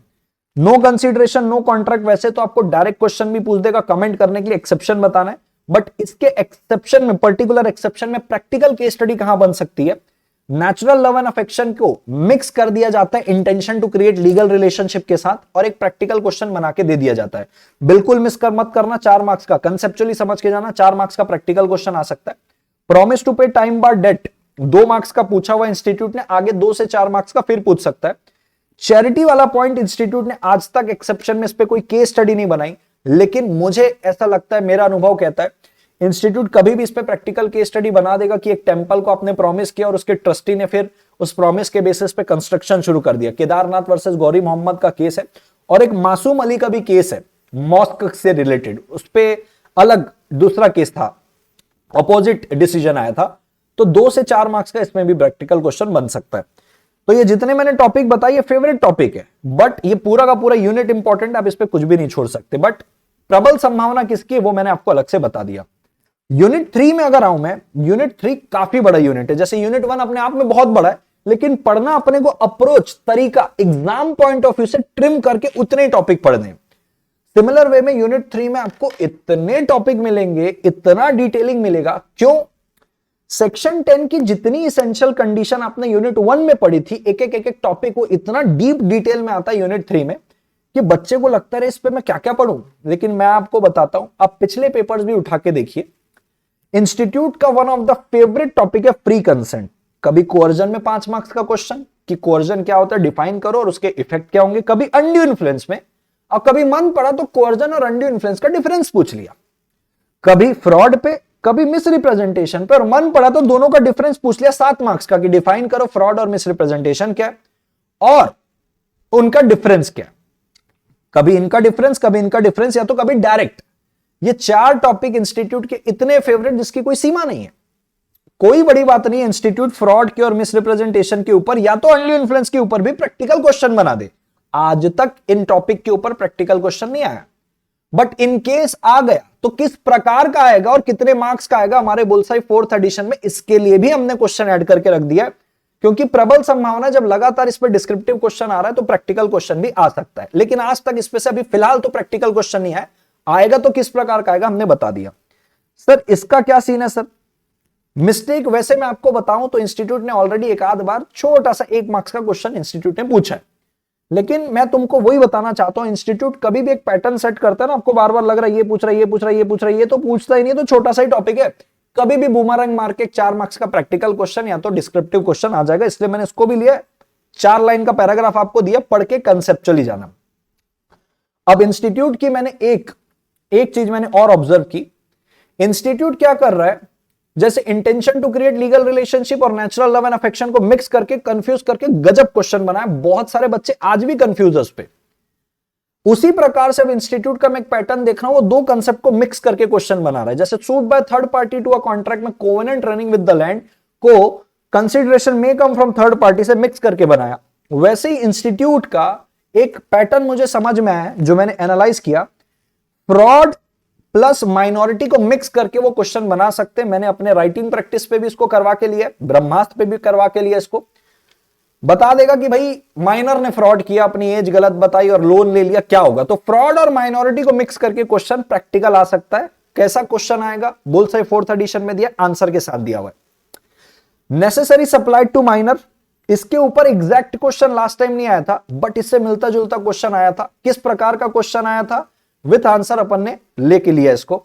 नो कंसीडरेशन नो कॉन्ट्रैक्ट, वैसे तो आपको डायरेक्ट क्वेश्चन भी पूछ देगा, कमेंट करने के लिए एक्सेप्शन बताना है, बट इसके एक्सेप्शन में, पर्टिकुलर एक्सेप्शन में प्रैक्टिकल केस स्टडी कहां बन सकती है। नेचुरल लव एंड अफेक्शन को मिक्स कर दिया जाता है intention to create legal relationship के साथ और एक प्रैक्टिकल क्वेश्चन बना के दे दिया जाता है। बिल्कुल मिस कर मत करना, 4 मार्क्स का कंसेप्चुअली समझ के जाना, 4 मार्क्स का प्रैक्टिकल क्वेश्चन आ सकता है। प्रॉमिस टू पे टाइम बार डेट 2 मार्क्स का पूछा हुआ इंस्टीट्यूट ने, आगे 2 से 4 मार्क्स का फिर पूछ सकता है। चैरिटी वाला पॉइंट इंस्टीट्यूट ने आज तक एक्सेप्शन में इस पे कोई केस स्टडी नहीं बनाई, लेकिन मुझे ऐसा लगता है, मेरा अनुभव कहता है इंस्टीट्यूट कभी भी इस पे प्रैक्टिकल केस स्टडी बना देगा कि एक टेंपल को आपने प्रॉमिस किया और उसके ट्रस्टी ने फिर उस प्रॉमिस के बेसिस पे कंस्ट्रक्शन शुरू कर दिया। केदारनाथ वर्सेस गौरी मोहम्मद का केस है और एक मासूम अली का भी केस है मॉस्क से रिलेटेड, उस पे अलग दूसरा केस था, अपोजिट डिसीजन आया था। तो 2 से 4 मार्क्स का इसमें भी प्रैक्टिकल क्वेश्चन बन सकता है। तो ये जितने मैंने टॉपिक बताए ये फेवरेट टॉपिक है, बट ये पूरा का पूरा यूनिट इंपॉर्टेंट, आप इस पे कुछ भी नहीं छोड़ सकते। बट प्रबल संभावना किसकी है वो मैंने आपको अलग से बता दिया। यूनिट 3 में अगर आऊं मैं, यूनिट 3 काफी बड़ा यूनिट है। जैसे यूनिट 1 अपने आप में बहुत बड़ा है, लेकिन पढ़ना अपने को अप्रोच तरीका एग्जाम पॉइंट ऑफ व्यू से ट्रिम करके उतने टॉपिक पढ़ने। सिमिलर वे में यूनिट 3 में आपको इतने टॉपिक मिलेंगे, इतना डिटेलिंग मिलेगा। क्यों? सेक्शन 10 की जितनी इसेंशियल कंडीशन आपने यूनिट 1 में पढ़ी थी, एक एक टॉपिक वो इतना डीप डिटेल में आता है यूनिट 3 में कि बच्चे को लगता है इस पे मैं क्या क्या पढ़ूं। लेकिन मैं आपको बताता हूं, आप पिछले पेपर्स भी उठा के देखिए, इंस्टीट्यूट का one of the favourite topic है फ्री कंसेंट। कभी कोअर्जन में 5 मार्क्स का क्वेश्चन कि कोअर्जन क्या होता है डिफाइन करो और उसके इफेक्ट क्या होंगे, कभी अनड्यू इन्फ्लुएंस में, और कभी मन पड़ा तो कोअर्जन और अनड्यू इन्फ्लुएंस का डिफरेंस पूछ लिया, कभी फ्रॉड पे, कभी मिस रिप्रेजेंटेशन पे, और मन पड़ा तो दोनों का डिफरेंस पूछ लिया 7 मार्क्स का कि डिफाइन करो फ्रॉड और मिस रिप्रेजेंटेशन क्या है और उनका डिफरेंस क्या है। कभी इनका डिफरेंस, कभी इनका डिफरेंस, या तो कभी डायरेक्ट। ये 4 टॉपिक इंस्टीट्यूट के इतने फेवरेट जिसकी कोई सीमा नहीं है। कोई बड़ी बात नहीं है, इंस्टीट्यूट फ्रॉड के और मिस रिप्रेजेंटेशन के ऊपर या तो अनड्यू इन्फ्लुएंस के ऊपर भी प्रैक्टिकल क्वेश्चन बना दे। आज तक इन टॉपिक के ऊपर प्रैक्टिकल क्वेश्चन नहीं आया, बट इन केस आ गया तो किस प्रकार का आएगा और कितने मार्क्स का आएगा हमारे बुल्सआई 4th एडिशन में, इसके लिए भी हमने क्वेश्चन ऐड करके रख दिया। क्योंकि प्रबल संभावना जब लगातार इस पर डिस्क्रिप्टिव क्वेश्चन आ रहा है तो प्रैक्टिकल क्वेश्चन भी आ सकता है। लेकिन आज तक इस पे से अभी फिलहाल तो प्रैक्टिकल क्वेश्चन नहीं है, आएगा तो किस प्रकार का आएगा हमने बता दिया। सर इसका क्या सीन है सर? मिस्टेक वैसे मैं आपको बताऊं तो इंस्टीट्यूट ने ऑलरेडी एक आध बार छोटा सा 1 मार्क्स का क्वेश्चन इंस्टीट्यूट ने पूछा है, लेकिन मैं तुमको वही बताना चाहता हूं, इंस्टीट्यूट कभी भी एक पैटर्न सेट करता है ना, आपको बार बार लग रहा है ये पूछ रहा है, ये पूछ रहा है, ये पूछ रहा है, ये तो पूछता ही नहीं, तो छोटा सा ही टॉपिक है, कभी भी बूमरंग मार के 4 मार्क्स का प्रैक्टिकल क्वेश्चन या तो डिस्क्रिप्टिव क्वेश्चन आ जाएगा। इसलिए मैंने इसको भी लिया, 4 लाइन का पैराग्राफ आपको दिया, पढ़ के कंसेप्चुअली जाना। अब इंस्टीट्यूट की मैंने एक चीज मैंने और ऑब्जर्व की, इंस्टीट्यूट क्या कर रहा है, जैसे intention to create legal relationship और नेचुरल लव एंड अफेक्शन को मिक्स करके कंफ्यूज करके गजब क्वेश्चन बनाया। बहुत सारे बच्चे आज भी कंफ्यूज है उस पे। उसी प्रकार से अब इंस्टीट्यूट का मैं एक पैटर्न देख रहा हूं, वो 2 कंसेप्ट को मिक्स करके क्वेश्चन बना रहा है। जैसे suit by third party to a contract में covenant running with the land को कंसिडरेशन में कम फ्रॉम थर्ड पार्टी से मिक्स करके बनाया, वैसे ही इंस्टीट्यूट का एक पैटर्न मुझे समझ में आया जो मैंने एनालाइज किया, फ्रॉड प्लस माइनॉरिटी को मिक्स करके वो क्वेश्चन बना सकते हैं। मैंने अपने राइटिंग प्रैक्टिस पे भी इसको करवा के लिया, ब्रह्मास्त्र पे भी करवा के लिया। इसको बता देगा कि भाई माइनर ने फ्रॉड किया, अपनी एज गलत बताई और लोन ले लिया, क्या होगा। तो फ्रॉड और माइनॉरिटी को मिक्स करके क्वेश्चन प्रैक्टिकल आ सकता है। कैसा क्वेश्चन आएगा, बुल्सआई 4th एडिशन में दिया, आंसर के साथ दिया हुआ है। नेसेसरी सप्लाई टू माइनर इसके ऊपर एग्जैक्ट क्वेश्चन लास्ट टाइम नहीं आया था, बट इससे मिलता जुलता क्वेश्चन आया था। किस प्रकार का क्वेश्चन आया था? विथ आंसर अपन ने लेके लिया इसको।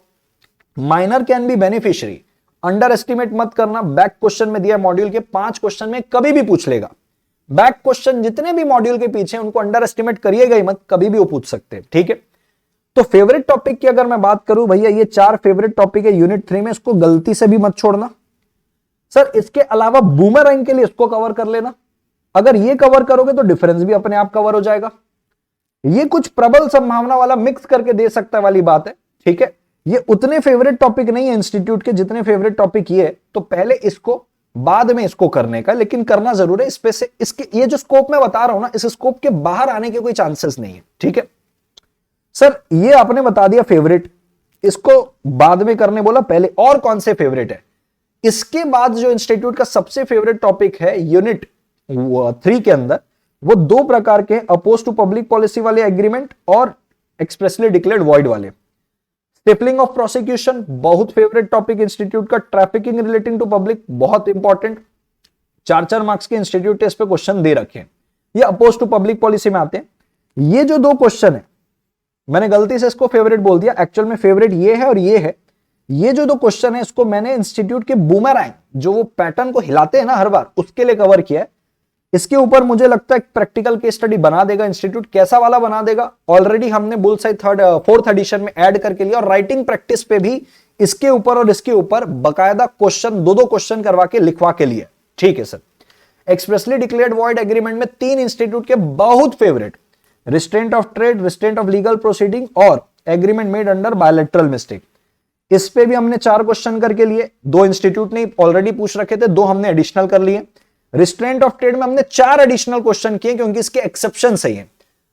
Minor can be beneficiary, under estimate मत करना। बैक क्वेश्चन में दिया मॉड्यूल के 5 क्वेश्चन में कभी भी पूछ लेगा। बैक क्वेश्चन जितने भी मॉड्यूल के पीछे उनको अंडर एस्टिमेट करिएगा ही मत, कभी भी वो पूछ सकते हैं, ठीक है। तो फेवरेट टॉपिक की अगर मैं बात करूं भैया, ये 4 फेवरेट टॉपिक है यूनिट 3 में, इसको गलती से भी मत छोड़ना। सर इसके अलावा बूमरैंग के लिए इसको कवर कर लेना। अगर ये कवर करोगे तो डिफरेंस भी अपने आप कवर हो जाएगा। ये कुछ प्रबल संभावना वाला मिक्स करके दे सकता है वाली बात है, ठीक है। ये उतने फेवरेट टॉपिक नहीं है इंस्टीट्यूट के जितने फेवरेट टॉपिक ये है, तो पहले इसको बाद में इसको करने का, लेकिन करना जरूर है। इस पे से इसके ये जो स्कोप मैं बता रहा हूं ना, इस स्कोप के बाहर आने के कोई चांसेस नहीं है, ठीक है। सर ये आपने बता दिया फेवरेट, इसको बाद में करने बोला, पहले और कौन से फेवरेट है। इसके बाद जो इंस्टीट्यूट का सबसे फेवरेट टॉपिक है यूनिट 3 के अंदर, वो 2 प्रकार के, अपोज टू पब्लिक पॉलिसी वाले एग्रीमेंट और एक्सप्रेसली डिक्लेयर्ड वॉइड वाले। स्टेपलिंग ऑफ प्रोसिक्यूशन बहुत फेवरेट टॉपिक इंस्टीट्यूट का। ट्रैफिकिंग रिलेटिंग टू पब्लिक बहुत इंपॉर्टेंट, 4-4 मार्क्स के इंस्टीट्यूट टेस्ट पे क्वेश्चन दे रखे हैं। ये अपोज टू पब्लिक पॉलिसी में आते हैं। ये जो 2 क्वेश्चन है, मैंने गलती से इसको फेवरेट बोल दिया, एक्चुअल में फेवरेट ये है और ये है। ये जो 2 क्वेश्चन है, इसको मैंने इंस्टीट्यूट के बूमरैंग, जो वो पैटर्न को हिलाते हैं ना हर बार, उसके लिए कवर किया है। इसके ऊपर मुझे लगता है प्रैक्टिकल केस स्टडी बना देगा इंस्टीट्यूट। कैसा वाला बना देगा? ऑलरेडी हमने बुलसाई 4th एडिशन में ऐड करके लिया, और राइटिंग प्रैक्टिस पे भी इसके ऊपर और इसके ऊपर बकायदा क्वेश्चन 2-2 क्वेश्चन करवा के लिखवा के लिए, ठीक है sir. Expressly declared void agreement में 3 इंस्टीट्यूट के बहुत favourite, restraint of trade, restraint of legal proceeding और agreement made under bilateral mistake. इस पे भी हमने 4 क्वेश्चन करके लिए। 2 इंस्टीट्यूट ने ऑलरेडी पूछ रखे थे, 2 हमने एडिशनल कर लिए। रिस्ट्रेंट ऑफ ट्रेड में हमने 4 एडिशनल क्वेश्चन किए, क्योंकि इसके एक्सेप्शन सही है।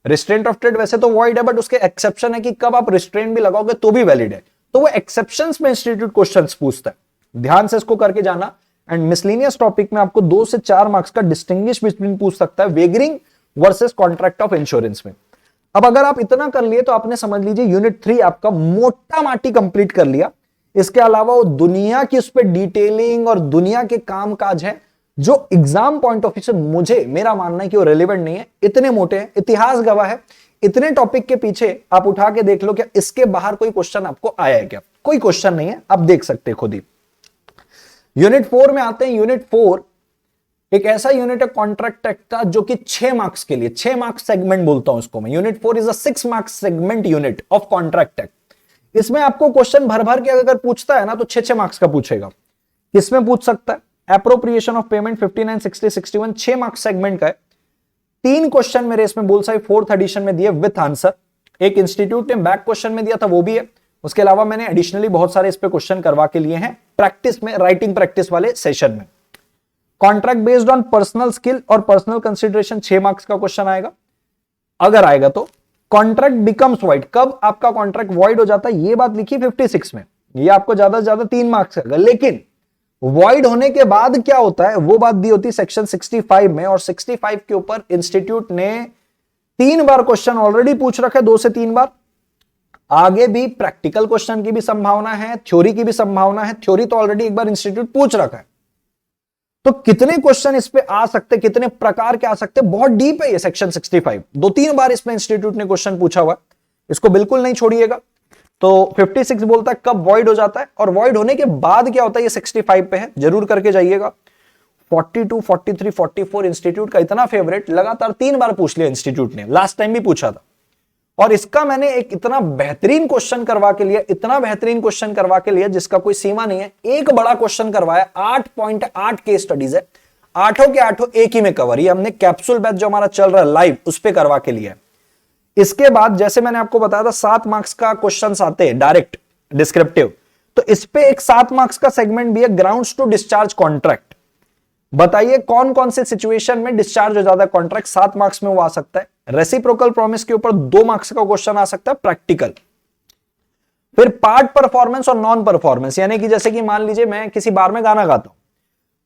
रिस्ट्रेंट ऑफ ट्रेड वैसे तो वॉइड है, बट उसके एक्सेप्शन है कि कब आप रिस्ट्रेंट भी लगाओगे तो भी वैलिड है, तो वो एक्सेप्शंस में इंस्टीट्यूट क्वेश्चंस पूछता है। ध्यान से इसको करके जाना। एंड मिसलेनियस टॉपिक में आपको 2 से 4 मार्क्स का डिस्टिंग्विश बिटवीन पूछ सकता है, वेगरिंग वर्सेस कॉन्ट्रैक्ट ऑफ इंश्योरेंस में। अब अगर आप इतना कर लिए तो आपने समझ लीजिए यूनिट 3 आपका मोटा माटी कंप्लीट कर लिया। इसके अलावा वो दुनिया की उस पर डिटेलिंग और दुनिया के काम काज है जो एग्जाम पॉइंट ऑफ व्यू से मुझे, मेरा मानना है कि वो रेलेवेंट नहीं है, इतने मोटे हैं। इतिहास गवाह है, इतने टॉपिक के पीछे आप उठा के देख लो क्या इसके बाहर कोई क्वेश्चन आपको आया है क्या? कोई क्वेश्चन नहीं है, आप देख सकते खुद ही। यूनिट 4 में आते हैं। यूनिट 4 एक ऐसा यूनिट है कॉन्ट्रैक्ट एक्ट का जो कि 6 मार्क्स के लिए, 6 मार्क्स सेगमेंट बोलता हूं इसको मैं। Unit 4 is a 6 marks segment unit of contract act. इसमें आपको क्वेश्चन भर भर के अगर पूछता है ना तो 6-6 मार्क्स का पूछेगा। किसमें पूछ सकता है? Appropriation of payment 59, 60, 61, 6 marks segment का है। 3 क्वेश्चन मेरे इसमें बुलसाई 4th एडिशन में दिए विथ आंसर। एक इंस्टीट्यूट ने बैक क्वेश्चन में दिया था, वो भी है। उसके अलावा मैंने एडिशनली बहुत सारे इस पे क्वेश्चन करवा के लिए हैं प्रैक्टिस में, राइटिंग प्रैक्टिस वाले सेशन में। Contract based on personal skill और पर्सनल कंसिडरेशन 6 मार्क्स का क्वेश्चन आएगा। अगर आएगा तो कॉन्ट्रैक्ट बिकम्स वॉइड, कब आपका कॉन्ट्रैक्ट वॉइड हो जाता है, ये बात लिखी 56 में। ये आपको ज्यादा से ज्यादा 3 मार्क्स आएगा। लेकिन वॉइड होने के बाद क्या होता है वो बात दी होती सेक्शन 65 में, और 65 के ऊपर इंस्टीट्यूट ने 3 बार क्वेश्चन ऑलरेडी पूछ रखा है, 2 से 3 बार। आगे भी प्रैक्टिकल क्वेश्चन की भी संभावना है, थ्योरी की भी संभावना है। थ्योरी तो ऑलरेडी एक बार इंस्टीट्यूट पूछ रखा है, तो कितने क्वेश्चन इस पे आ सकते, कितने प्रकार के आ सकते, बहुत डीप है ये सेक्शन 65। 2-3 बार इसमें इंस्टीट्यूट ने क्वेश्चन पूछा हुआ, इसको बिल्कुल नहीं छोड़िएगा। तो 56 बोलता है कब वॉइड हो जाता है, और वॉइड होने के बाद क्या होता है, ये 65 पे है, जरूर करके जाइएगा। 42, 43, 44 इंस्टीट्यूट का इतना फेवरेट, लगातार 3 बार पूछ लिया इंस्टीट्यूट ने, लास्ट टाइम भी पूछा था। और इसका मैंने एक इतना बेहतरीन क्वेश्चन करवा के लिया, इतना बेहतरीन क्वेश्चन करवा के लिया जिसका कोई सीमा नहीं है। एक बड़ा क्वेश्चन करवाया, 8.8 केस स्टडीज है, 8 के 8 एक ही में कवर। ये हमने कैप्सूल बैच जो हमारा चल रहा है लाइव, उस पर करवा के लिया है। इसके बाद जैसे मैंने आपको बताया था 7 मार्क्स का क्वेश्चन आते हैं डायरेक्ट डिस्क्रिप्टिव, तो इस पे एक 7 मार्क्स का सेगमेंट भी है, ग्राउंड्स टू डिस्चार्ज कॉन्ट्रैक्ट। बताइए कौन कौन से सिचुएशन में डिस्चार्ज हो जाता है कॉन्ट्रैक्ट, 7 मार्क्स में वो आ सकता है। रेसिप्रोकल प्रॉमिस के ऊपर 2 मार्क्स का क्वेश्चन आ सकता है प्रैक्टिकल। फिर पार्ट परफॉर्मेंस और नॉन परफॉर्मेंस, यानी कि जैसे कि मान लीजिए मैं किसी बार में गाना गाता हूं,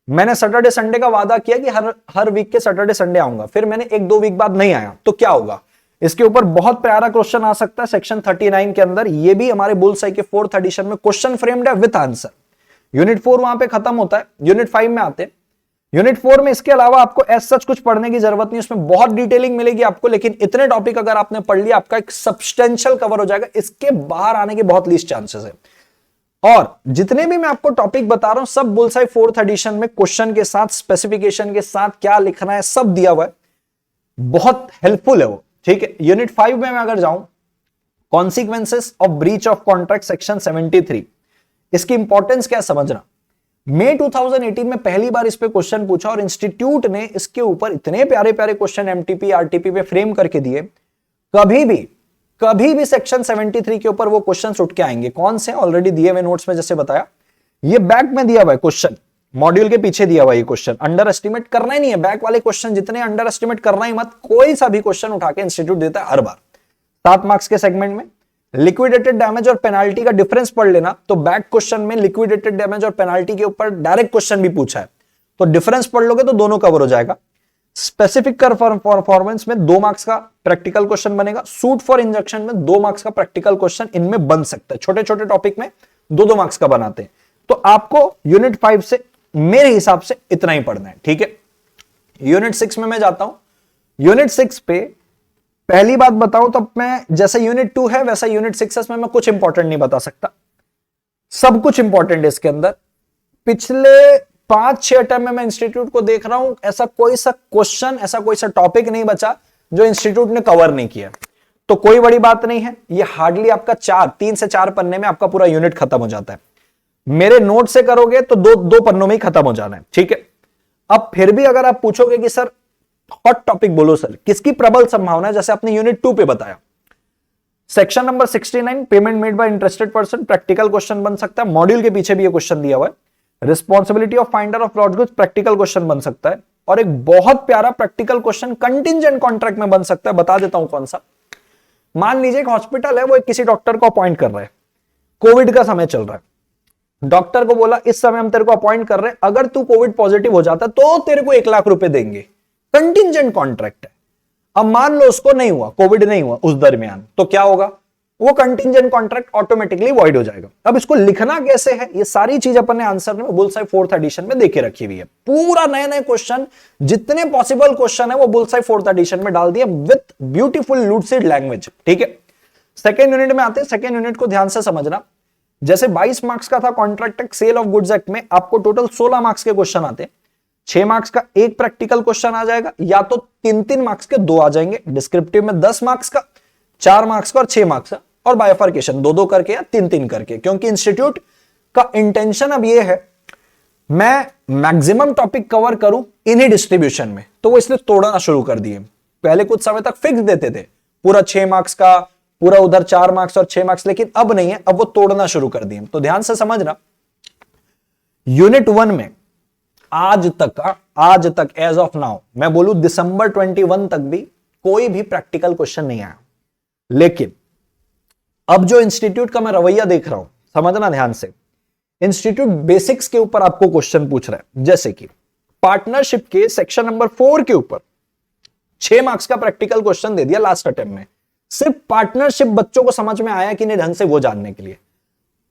मैंने सैटरडे संडे का वादा किया कि हर वीक के सैटरडे संडे आऊंगा, फिर मैंने 1-2 वीक बाद नहीं आया, तो क्या होगा? इसके ऊपर बहुत प्यारा क्वेश्चन आ सकता है सेक्शन 39 के अंदर। ये भी हमारे बुलसाई के 4th एडिशन में क्वेश्चन फ्रेम्ड है विथ आंसर। यूनिट 4 वहां पे खत्म होता है, यूनिट 5 में आते हैं। यूनिट 4 में इसके अलावा आपको एज सच कुछ पढ़ने की जरूरत नहीं, उसमें बहुत डिटेलिंग मिलेगी आपको, लेकिन इतने टॉपिक अगर आपने पढ़ लिया आपका एक सब्सटेंशियल कवर हो जाएगा, इसके बाहर आने के बहुत लीस्ट चांसेस है। और जितने भी मैं आपको टॉपिक बता रहा हूं सब बुलसाई 4th एडिशन में क्वेश्चन के साथ, स्पेसिफिकेशन के साथ, क्या लिखना है सब दिया हुआ है, बहुत हेल्पफुल है वो, ठीक है। यूनिट 5 में मैं अगर जाऊं, consequences of breach of contract section 73, इसकी इंपॉर्टेंस क्या समझना। मई 2018 में पहली बार इस पे क्वेश्चन पूछा और इंस्टीट्यूट ने इसके ऊपर इतने प्यारे प्यारे क्वेश्चन एमटीपी आरटीपी पे फ्रेम करके दिए, कभी भी सेक्शन 73 के ऊपर वो क्वेश्चंस उठ के आएंगे। कौन से? ऑलरेडी दिए हुए नोट्स में, जैसे बताया, ये बैक में दिया हुआ है क्वेश्चन, मॉड्यूल के पीछे दिया हुआ है ये क्वेश्चन, अंडर एस्टिमेट करना ही नहीं है, बैक वाले क्वेश्चन जितने अंडर एस्टिमेट करना ही मत, कोई सा भी क्वेश्चन उठा के इंस्टीट्यूट देता है हर बार। 7 मार्क्स के सेगमेंट में लिक्विडेटेड डैमेज और पेनाल्टी का डिफरेंस पढ़ लेना, तो बैक क्वेश्चन में लिक्विडेटेड डैमेज और पेनाल्टी के ऊपर डायरेक्ट क्वेश्चन भी पूछा है, तो डिफरेंस पढ़ लोगे तो दोनों कवर हो जाएगा। स्पेसिफिक कर परफॉर्मेंस में 2 मार्क्स का प्रैक्टिकल क्वेश्चन बनेगा, सूट फॉर इंजेक्शन में 2 मार्क्स का प्रैक्टिकल क्वेश्चन इनमें बन सकता है, छोटे छोटे टॉपिक में 2-2 मार्क्स का बनाते हैं। तो आपको यूनिट 5 से मेरे हिसाब से इतना ही पढ़ना है, ठीक है। यूनिट 6 में मैं जाता हूं। यूनिट 6 पे पहली बात बताऊं तो मैं, जैसा यूनिट 2 है वैसा यूनिट 6 में मैं कुछ इंपॉर्टेंट नहीं बता सकता, सब कुछ इंपॉर्टेंट है इसके अंदर। पिछले 5-6 अटेम्प्ट में मैं इंस्टीट्यूट को देख रहा हूं, ऐसा कोई सा क्वेश्चन, ऐसा कोई सा टॉपिक नहीं बचा जो इंस्टीट्यूट ने कवर नहीं किया, तो कोई बड़ी बात नहीं है। ये हार्डली आपका 3 से 4 पन्ने में आपका पूरा यूनिट खत्म हो जाता है। मेरे नोट से करोगे तो 2 पन्नों में ही खत्म हो जाना है, ठीक है। अब फिर भी अगर आप पूछोगे कि सर हॉट टॉपिक बोलो सर, किसकी प्रबल संभावना है, जैसे आपने यूनिट 2 पे बताया, section number 69 payment made by interested person, practical question बन सकता है, मॉड्यूल के पीछे भी ये क्वेश्चन दिया हुआ है। Responsibility of finder of lost goods, practical question बन सकता है, और एक बहुत प्यारा प्रैक्टिकल क्वेश्चन कंटिंजेंट कॉन्ट्रैक्ट में बन सकता है, बता देता हूं कौन सा। मान लीजिए एक हॉस्पिटल है, वो एक किसी डॉक्टर को अपॉइंट कर रहा है, कोविड का समय चल रहा है, डॉक्टर को बोला इस समय हम तेरे को अपॉइंट कर रहे हैं, अगर तू कोविड पॉजिटिव हो जाता तो तेरे को 1 लाख रुपए देंगे, कंटिंजेंट कॉन्ट्रैक्ट है। अब मान लो उसको नहीं हुआ, कोविड नहीं हुआ उस दरमियान, तो क्या होगा, वो कंटिंजेंट कॉन्ट्रैक्ट ऑटोमेटिकली वॉइड हो जाएगा। अब इसको लिखना कैसे है, ये सारी चीज अपन ने आंसर में बुलसाई 4th एडिशन में देके रखी हुई है, पूरा नए क्वेश्चन, जितने पॉसिबल क्वेश्चन है वो बुलसाई 4th एडिशन में डाल दिया विथ ब्यूटीफुल लूसिड लैंग्वेज, ठीक है। सेकेंड यूनिट में आते हैं, सेकेंड यूनिट को ध्यान से समझना। जैसे 22 मार्क्स का था contract act sale of goods act में, आपको टोटल 16 मार्क्स के क्वेश्चन आते हैं। 6 मार्क्स का एक प्रैक्टिकल क्वेश्चन आ जाएगा, या तो 3-3 मार्क्स के 2 आ जाएंगे, डिस्क्रिप्टिव में 10 मार्क्स का, 4 मार्क्स का और 6 मार्क्स का, और बायफर्केशन 2-2 करके या 3-3 करके, क्योंकि इंस्टीट्यूट का इंटेंशन अब ये है मैं मैक्सिमम टॉपिक कवर करूं इन्हीं डिस्ट्रीब्यूशन में, तो वो इसलिए तोड़ना शुरू कर दिए। पहले कुछ समय तक फिक्स देते थे पूरा 6 मार्क्स का, पूरा उधर 4 मार्क्स और 6 मार्क्स, लेकिन अब नहीं है, अब वो तोड़ना शुरू कर दिए। तो ध्यान से समझना, यूनिट 1 में आज तक एज ऑफ नाउ मैं बोलूं दिसंबर 21 तक भी कोई भी प्रैक्टिकल क्वेश्चन नहीं आया, लेकिन अब जो इंस्टीट्यूट का मैं रवैया देख रहा हूं, समझना ध्यान से, इंस्टीट्यूट बेसिक्स के ऊपर आपको क्वेश्चन पूछ रहा है। जैसे कि पार्टनरशिप के सेक्शन नंबर 4 के ऊपर 6 मार्क्स का प्रैक्टिकल क्वेश्चन दे दिया लास्ट अटेम्प्ट में, सिर्फ पार्टनरशिप बच्चों को समझ में आया कि नहीं ढंग से वो जानने के लिए।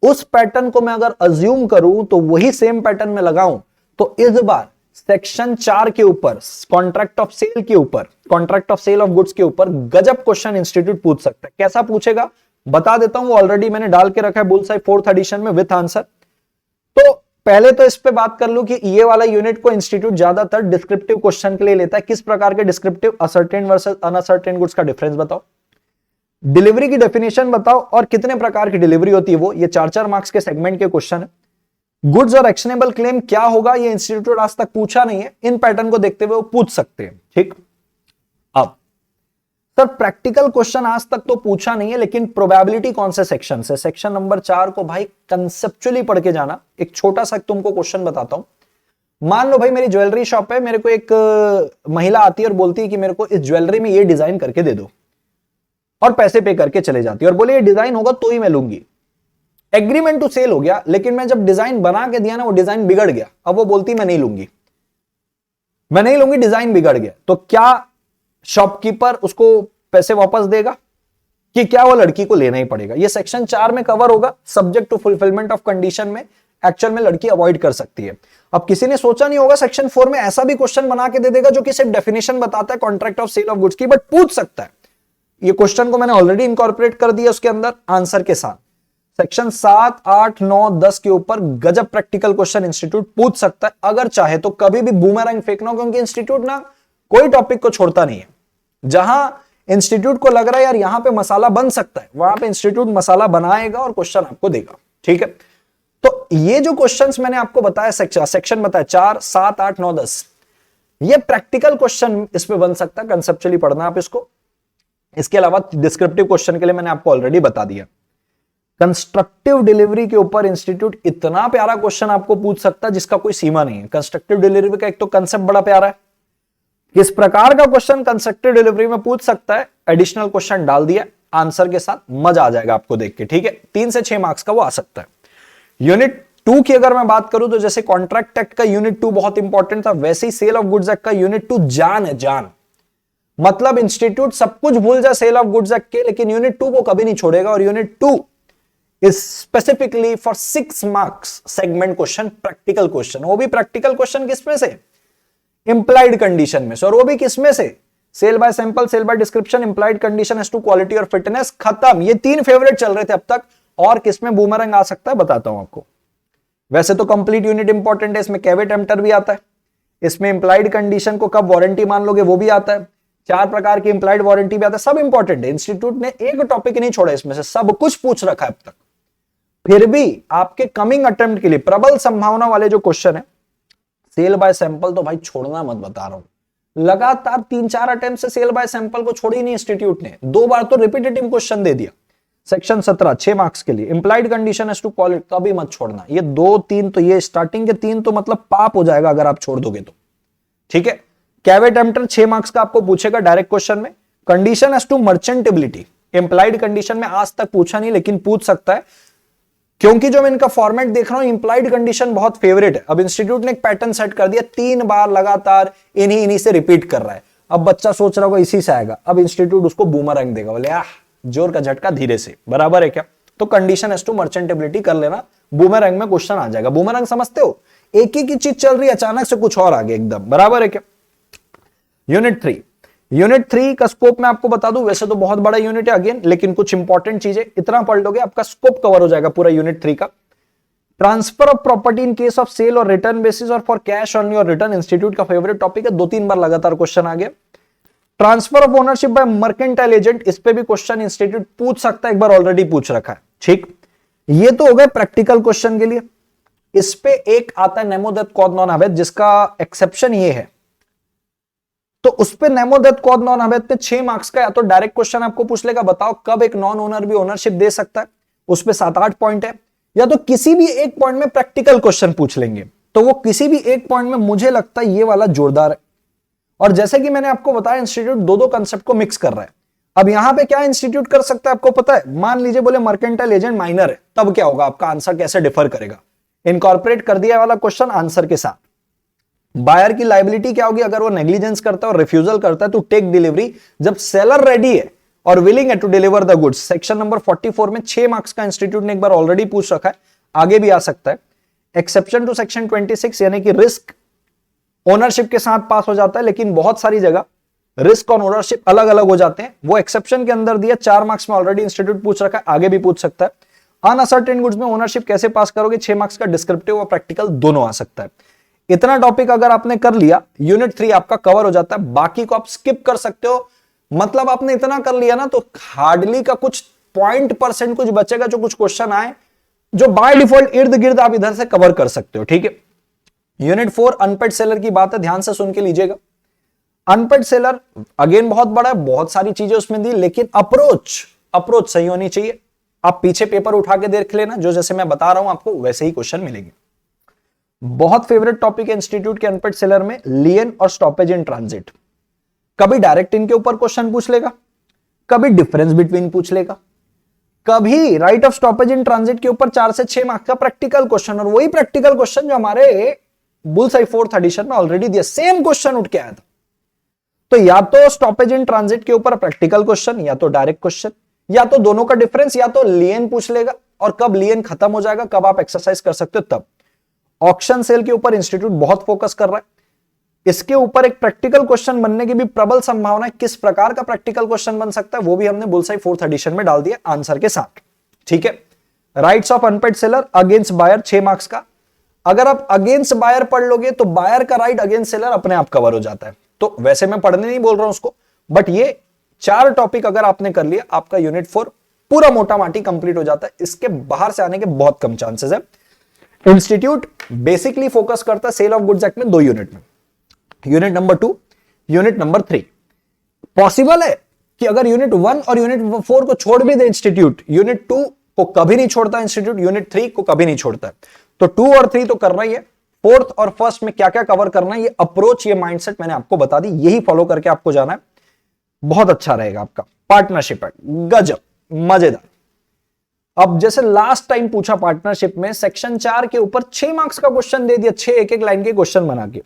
उस पैटर्न को मैं अगर अज्यूम करूं तो वही सेम पैटर्न में लगाऊं, तो इस बार सेक्शन 4 के ऊपर, कॉन्ट्रैक्ट ऑफ सेल के ऊपर, contract of sale of goods के ऊपर गजब क्वेश्चन इंस्टीट्यूट पूछ सकता है। कैसा पूछेगा बता देता हूं, ऑलरेडी मैंने डाल के रखा है बुलसाई 4th एडिशन में विथ आंसर। तो पहले तो इस पे बात कर लूं कि ये वाला यूनिट को इंस्टीट्यूट ज्यादातर डिस्क्रिप्टिव क्वेश्चन के लिए लेता है। किस प्रकार के descriptive, ascertain versus uncertain goods का डिफरेंस बताओ, डिलीवरी की डेफिनेशन बताओ, और कितने प्रकार की डिलीवरी होती है वो, ये 4-4 मार्क्स के सेगमेंट के क्वेश्चन है। गुड्स और एक्शनेबल क्लेम क्या होगा, ये इंस्टीट्यूट आज तक पूछा नहीं है, इन पैटर्न को देखते हुए वो पूछ सकते हैं, ठीक। अब सर प्रैक्टिकल क्वेश्चन आज तक तो पूछा नहीं है, लेकिन प्रोबेबिलिटी कौन से सेक्शन से, सेक्शन नंबर 4 को भाई कंसेप्चुअली पढ़ के जाना। एक छोटा सा तुमको क्वेश्चन बताता हूं। मान लो भाई मेरी ज्वेलरी शॉप है, मेरे को एक महिला आती है और बोलती है कि मेरे को इस ज्वेलरी में ये डिजाइन करके दे दो, और पैसे पे करके चले जाती है और बोले ये डिजाइन होगा तो ही मैं लूंगी। एग्रीमेंट टू सेल हो गया, लेकिन मैं जब डिजाइन बना के दिया ना, वो डिजाइन बिगड़ गया। अब वो बोलती मैं नहीं लूंगी, मैं नहीं लूंगी, डिजाइन बिगड़ गया। तो क्या शॉपकीपर उसको पैसे वापस देगा कि क्या वो लड़की को लेना ही पड़ेगा? ये सेक्शन 4 में कवर होगा, subject to fulfilment of condition में एक्चुअल में लड़की अवॉइड कर सकती है। अब किसी ने सोचा नहीं होगा सेक्शन 4 में ऐसा भी क्वेश्चन बना के दे देगा जो कि सिर्फ डेफिनेशन बताता है contract of sale of goods की, बट पूछ सकता है। ये क्वेश्चन को मैंने ऑलरेडी इनकॉर्पोरेट कर दिया उसके अंदर आंसर के साथ। सेक्शन 7, 8, 9, 10 के ऊपर गजब प्रैक्टिकल क्वेश्चन इंस्टीट्यूट पूछ सकता है अगर चाहे तो। कभी भी बूमरैंग फेंकना, क्योंकि इंस्टीट्यूट ना कोई टॉपिक को छोड़ता नहीं है। जहां इंस्टीट्यूट को लग रहा है यार यहां पे मसाला बन सकता है, वहां पे इंस्टीट्यूट मसाला बनाएगा और क्वेश्चन आपको देगा। ठीक है, तो ये जो क्वेश्चंस मैंने आपको बताया, सेक्शन बताया 4, 7, 8, 9, 10, ये प्रैक्टिकल क्वेश्चन इस पे बन सकता है। कंसेप्चुअली पढ़ना आप इसको। इसके अलावा डिस्क्रिप्टिव क्वेश्चन के लिए मैंने आपको ऑलरेडी बता दिया। कंस्ट्रक्टिव डिलीवरी के ऊपर इंस्टीट्यूट इतना प्यारा क्वेश्चन आपको पूछ सकता है जिसका कोई सीमा नहीं है। कंस्ट्रक्टिव डिलीवरी का एक तो कंसेप्ट बड़ा प्यारा है, किस प्रकार का क्वेश्चन कंस्ट्रक्टिव डिलीवरी में पूछ सकता है, एडिशनल क्वेश्चन डाल दिया आंसर के साथ, मजा आ जाएगा आपको देख के। ठीक है, 3 से 6 मार्क्स का वो आ सकता है। यूनिट 2 की अगर मैं बात करूं तो जैसे कॉन्ट्रैक्ट एक्ट का यूनिट 2 बहुत इंपॉर्टेंट था, वैसे ही सेल ऑफ गुड्स एक्ट का यूनिट 2 जान है, जान। मतलब इंस्टीट्यूट सब कुछ भूल जाए सेल ऑफ गुड्स एक्ट के, लेकिन यूनिट 2 को कभी नहीं छोड़ेगा। और unit 2 is specifically for 6 marks segment question, practical question. वो भी प्रैक्टिकल क्वेश्चन किसमें से, इंप्लाइड कंडीशन में से, और वो भी किसमें से, sale by sample, sale by description, implied condition as to quality और फिटनेस। खत्म। ये 3 फेवरेट चल रहे थे अब तक। और किसमें बूमरैंग आ सकता है बताता हूं आपको। वैसे तो कंप्लीट यूनिट इंपॉर्टेंट है, इसमें कैवेट एम्प्टर भी आता है, इसमें इंप्लाइड कंडीशन को कब वारंटी मान लोगे वो भी आता है, 4 प्रकार की इंप्लाइड वारंटी भी आता है, सब इंपॉर्टेंट है। इंस्टीट्यूट ने एक टॉपिक नहीं छोड़ा, इसमें से सब कुछ पूछ रखा है अब तक। फिर भी आपके कमिंग अटेम्प्ट के लिए प्रबल संभावना वाले जो क्वेश्चन है, सेल बाय सैंपल तो भाई छोड़ना मत, बता रहा हूं। लगातार 3-4 अटेम्प्ट से सेल बाय सैंपल को छोड़ी नहीं इंस्टीट्यूट ने, 2 बार तो रिपीटेटिव क्वेश्चन दे दिया। सेक्शन 17 6 मार्क्स के लिए, implied condition as to quality तो अभी मत छोड़ना। ये 2, 3 तो, ये स्टार्टिंग के 3 तो मतलब पाप हो जाएगा अगर आप छोड़ दोगे तो। ठीक है, कैवेट एम्प्टर 6 मार्क्स का आपको पूछेगा डायरेक्ट क्वेश्चन में। Condition as to merchantability, implied condition में आज तक पूछा नहीं लेकिन पूछ सकता है, क्योंकि जो मैं इनका फॉर्मेट देख रहा हूं इंप्लाइड कंडीशन बहुत फेवरेट है। अब इंस्टीट्यूट ने एक पैटर्न सेट कर दिया, 3 बार लगातार इन्हीं से रिपीट कर रहा है। अब बच्चा सोच रहा होगा इसी से आएगा, अब इंस्टीट्यूट उसको बूमरैंग देगा, बोले जोर का झटका धीरे से, बराबर है क्या। तो कंडीशन एज टू मर्चेंटेबिलिटी कर लेना, बूमरैंग में क्वेश्चन आ जाएगा। बूमरैंग समझते हो, एक ही की चीज चल रही है, अचानक से कुछ और आगे एकदम, बराबर है क्या। यूनिट 3 का स्कोप मैं आपको बता दूं, वैसे तो बहुत बड़ा यूनिट है अगेन, लेकिन कुछ इंपॉर्टेंट चीजें इतना पढ़ लोगे आपका स्कोप कवर हो जाएगा पूरा यूनिट 3 का। Transfer of property in case of sale और रिटर्न बेसिस और for cash on your return, institute का फेवरेट टॉपिक है, 2-3 बार लगातार क्वेश्चन आ गया। Transfer of ownership by mercantile agent, इस पे भी क्वेश्चन इंस्टीट्यूट पूछ सकता है, एक बार ऑलरेडी पूछ रखा है। ठीक, ये तो हो गए प्रैक्टिकल क्वेश्चन के लिए। इस पे एक आता है नेमोदत्त कॉद नॉन अवैध, जिसका एक्सेप्शन ये है, तो उस पे नेमोदत्त कॉद नॉन अवैध पे 6 मार्क्स का या तो डायरेक्ट क्वेश्चन आपको पूछ लेगा, बताओ कब एक नॉन ओनर भी ओनरशिप दे सकता है, उस पे 7-8 पॉइंट है, या तो किसी भी एक पॉइंट में प्रैक्टिकल क्वेश्चन पूछ लेंगे। तो वो किसी भी एक पॉइंट में मुझे लगता है ये वाला जोरदार है। और जैसे कि मैंने आपको बताया इंस्टीट्यूट 2 कंसेप्ट को मिक्स कर रहा है। अब यहां पे क्या इंस्टीट्यूट कर सकता है आपको पता है, मान लीजिए बोले मर्केंटाइल एजेंट माइनर है, तब क्या होगा, आपका आंसर कैसे डिफर करेगा, इनकॉर्पोरेट कर दिया वाला क्वेश्चन आंसर के साथ। बायर की लायबिलिटी क्या होगी अगर वो नेग्लिजेंस करता है और रिफ्यूजल करता है टू टेक डिलीवरी, जब सेलर रेडी है और विलिंग है to deliver the goods. Section number 44 में 6 मार्क्स का इंस्टीट्यूट ने एक बार ऑलरेडी पूछ रखा है, आगे भी आ सकता है। एक्सेप्शन टू सेक्शन 26 यानी कि रिस्क ओनरशिप के साथ पास हो जाता है, लेकिन बहुत सारी जगह रिस्क और ओनरशिप अलग अलग हो जाते हैं, वो एक्सेप्शन के अंदर दिया। 4 मार्क्स में ऑलरेडी इंस्टीट्यूट पूछ रखा है, आगे भी पूछ सकता है। अनअसर्टेन गुड्स में ओनरशिप कैसे पास करोगे, 6 मार्क्स का डिस्क्रिप्टिव और प्रैक्टिकल दोनों आ सकता है। इतना टॉपिक अगर आपने कर लिया, यूनिट 3 आपका कवर हो जाता है, बाकी को आप स्किप कर सकते हो। मतलब आपने इतना कर लिया ना तो हार्डली का कुछ 0% कुछ बचेगा, जो कुछ क्वेश्चन आए जो बाय डिफॉल्ट इर्द गिर्द आप इधर से कवर कर सकते हो। ठीक है, यूनिट 4 अनपेड सेलर की बात है, ध्यान से सुन के लीजिएगा। अनपेड सेलर अगेन बहुत बड़ा है, बहुत सारी चीजें उसमें दी, लेकिन अप्रोच सही होनी चाहिए। आप पीछे पेपर उठा के देख लेना, जो जैसे मैं बता रहा हूं आपको वैसे ही क्वेश्चन मिलेंगे। बहुत फेवरेट टॉपिक है इंस्टीट्यूट के अनपेड सेलर में लियन और स्टॉपेज इन ट्रांजिट। कभी डायरेक्ट इनके ऊपर क्वेश्चन पूछ लेगा, कभी डिफरेंस बिटवीन पूछ लेगा, कभी right of stoppage in transit के ऊपर 4 से 6 मार्क्स का प्रैक्टिकल क्वेश्चन, और वही प्रैक्टिकल क्वेश्चन जो हमारे बुलसाई 4th एडिशन में ऑलरेडी दिया, सेम क्वेश्चन उठ के आया था। तो या तो स्टॉपेज इन ट्रांजिट के ऊपर प्रैक्टिकल क्वेश्चन, या तो डायरेक्ट क्वेश्चन, या तो दोनों का डिफरेंस, या तो लियन पूछ लेगा, और कब लियन खत्म हो जाएगा, कब आप एक्सरसाइज कर सकते हो तब। ऑक्शन सेल के ऊपर इंस्टीट्यूट बहुत फोकस कर रहा है। इसके ऊपर एक प्रैक्टिकल क्वेश्चन बनने की भी प्रबल संभावना है। किस प्रकार का प्रैक्टिकल क्वेश्चन बन सकता है वो भी हमने बुलसाई 4th एडिशन में डाल दिया आंसर के साथ। ठीक है, rights of unpaid seller against buyer 6 marks का। अगर आप अगेंस्ट बायर पढ़ लोगे तो बायर का राइट अगेंस्ट सेलर अपने आप कवर हो जाता है। तो वैसे मैं पढ़ने नहीं बोल रहा हूं उसको, बट ये 4 टॉपिक अगर आपने कर लिया आपका यूनिट 4 पूरा मोटा माटी कंप्लीट हो जाता है। इसके बाहर से आने के बहुत कम चांसेस है। इंस्टीट्यूट बेसिकली फोकस करता है सेल ऑफ गुड्स एक्ट में 2 यूनिट में, unit number 2, unit number 3। Possible है कि अगर यूनिट 1 और यूनिट 4 को छोड़ भी दे इंस्टीट्यूट, यूनिट 2 को कभी नहीं छोड़ता इंस्टीट्यूट, यूनिट 3 को कभी नहीं छोड़ता है। तो 2 और 3 तो करना ही है। 4th और 1st में क्या क्या कवर करना है, ये अप्रोच, ये माइंडसेट मैंने आपको बता दी, यही फॉलो करके आपको जाना है, बहुत अच्छा रहेगा आपका। पार्टनरशिप है गजब मजेदार। अब जैसे लास्ट टाइम पूछा पार्टनरशिप में, सेक्शन 4 के ऊपर 6 मार्क्स का क्वेश्चन दे दिया, 6 एक एक लाइन के क्वेश्चन बना के।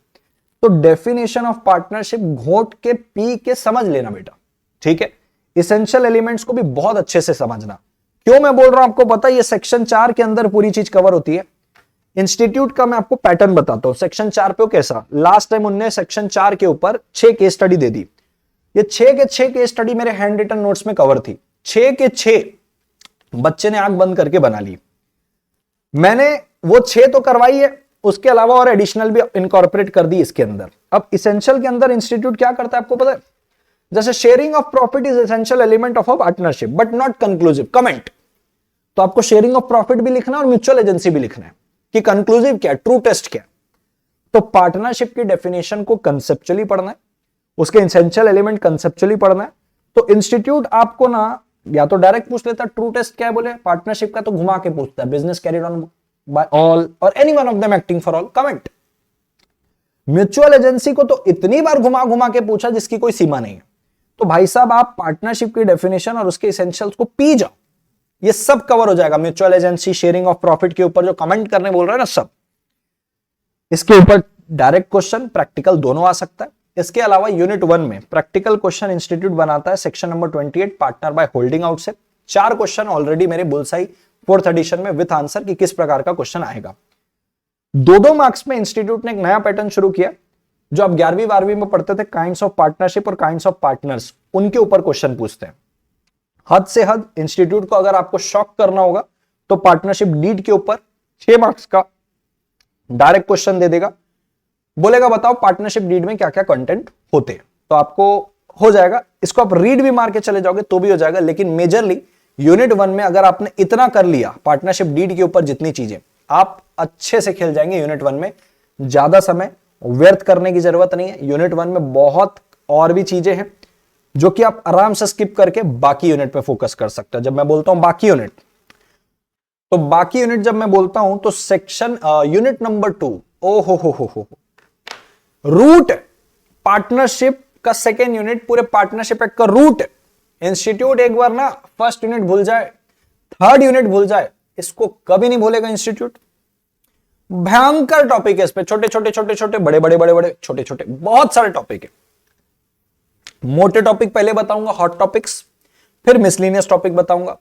तो डेफिनेशन ऑफ पार्टनरशिप घोट के पी के समझ लेना बेटा। ठीक है, इसेंशियल एलिमेंट्स को भी बहुत अच्छे से समझना। क्यों मैं बोल रहा हूं आपको पता है, ये सेक्शन 4 के अंदर पूरी चीज कवर होती है। इंस्टीट्यूट का मैं आपको पैटर्न बताता हूं सेक्शन 4 पे कैसा। लास्ट टाइम उनने सेक्शन 4 के ऊपर 6 केस स्टडी दे दी। ये 6 के 6 केस स्टडी मेरे हैंड रिटन नोट्स में कवर थी। 6 के 6 बच्चे ने आंख बंद करके बना ली। मैंने वो 6 तो करवाई है, उसके अलावा और एडिशनल भी इनकॉर्पोरेट कर दी इसके अंदर। अब इसेंशियल के अंदर इंस्टीट्यूट क्या करता है आपको पता है, जैसे sharing of profit is essential element of a partnership but not conclusive comment. तो आपको शेयरिंग ऑफ प्रॉफिट भी लिखना है और म्यूचुअल एजेंसी भी लिखना है कि कंक्लूसिव क्या है, ट्रू टेस्ट क्या है। तो पार्टनरशिप की डेफिनेशन को कंसेप्चुअली पढ़ना है, उसके एसेंशियल एलिमेंट कंसेप्चुअली पढ़ना है। तो इंस्टीट्यूट आपको ना या तो डायरेक्ट पूछ लेता ट्रू टेस्ट क्या है बोले पार्टनरशिप का, तो घुमा के पूछता है business carried on by all और any one of them acting for all comment. Mutual agency को तो इतनी बार घुमा घुमा के पूछा जिसकी कोई सीमा नहीं है। तो भाई साहब आप पार्टनरशिप की डेफिनेशन और उसके एसेंशियल्स को पी जाओ, ये सब कवर हो जाएगा। Mutual agency, sharing of profit के ऊपर जो कमेंट करने बोल रहे हैं ना सब, इसके ऊपर डायरेक्ट क्वेश्चन प्रैक्टिकल दोनों आ सकता है। इसके अलावा यूनिट 1 में प्रैक्टिकल क्वेश्चन इंस्टीट्यूट बनाता है section number 28 partner by holding out से। 4 क्वेश्चन ऑलरेडी मेरे बुलसाई 4th एडिशन में विथ आंसर कि किस प्रकार का क्वेश्चन आएगा। 2-2 मार्क्स में इंस्टीट्यूट ने एक नया पैटर्न शुरू किया जो आप 11वीं 12वीं में पढ़ते थे, काइंड्स ऑफ पार्टनरशिप और काइंड्स ऑफ पार्टनर्स, उनके ऊपर क्वेश्चन पूछते हैं। हद से हद इंस्टीट्यूट को अगर आपको शॉक करना होगा तो पार्टनरशिप डीड के ऊपर 6 मार्क्स का डायरेक्ट क्वेश्चन दे देगा, बोलेगा बताओ पार्टनरशिप डीड में क्या क्या कंटेंट होते हैं। तो आपको हो जाएगा, इसको आप रीड भी मार के चले जाओगे तो भी हो जाएगा। लेकिन मेजरली यूनिट 1 में अगर आपने इतना कर लिया पार्टनरशिप डीड के ऊपर जितनी चीजें, आप अच्छे से खेल जाएंगे यूनिट 1 में। ज्यादा समय व्यर्थ करने की जरूरत नहीं है। यूनिट 1 में बहुत और भी चीजें हैं जो कि आप आराम से स्किप करके बाकी यूनिट पे फोकस कर सकते हैं। जब मैं बोलता हूं बाकी यूनिट, तो बाकी यूनिट जब मैं बोलता हूं तो सेक्शन यूनिट नंबर 2 ओ हो रूट पार्टनरशिप का सेकेंड यूनिट, पूरे पार्टनरशिप एक्ट का रूट। इंस्टीट्यूट एक बार ना फर्स्ट यूनिट भूल जाए, 3rd यूनिट भूल जाए, इसको कभी नहीं भूलेगा इंस्टीट्यूट। भयंकर टॉपिक है इस पे, छोटे छोटे छोटे छोटे बड़े बड़े बड़े बड़े छोटे छोटे बहुत सारे टॉपिक है। मोटे टॉपिक पहले बताऊंगा, हॉट टॉपिक्स, फिर मिसलिनियस टॉपिक बताऊंगा।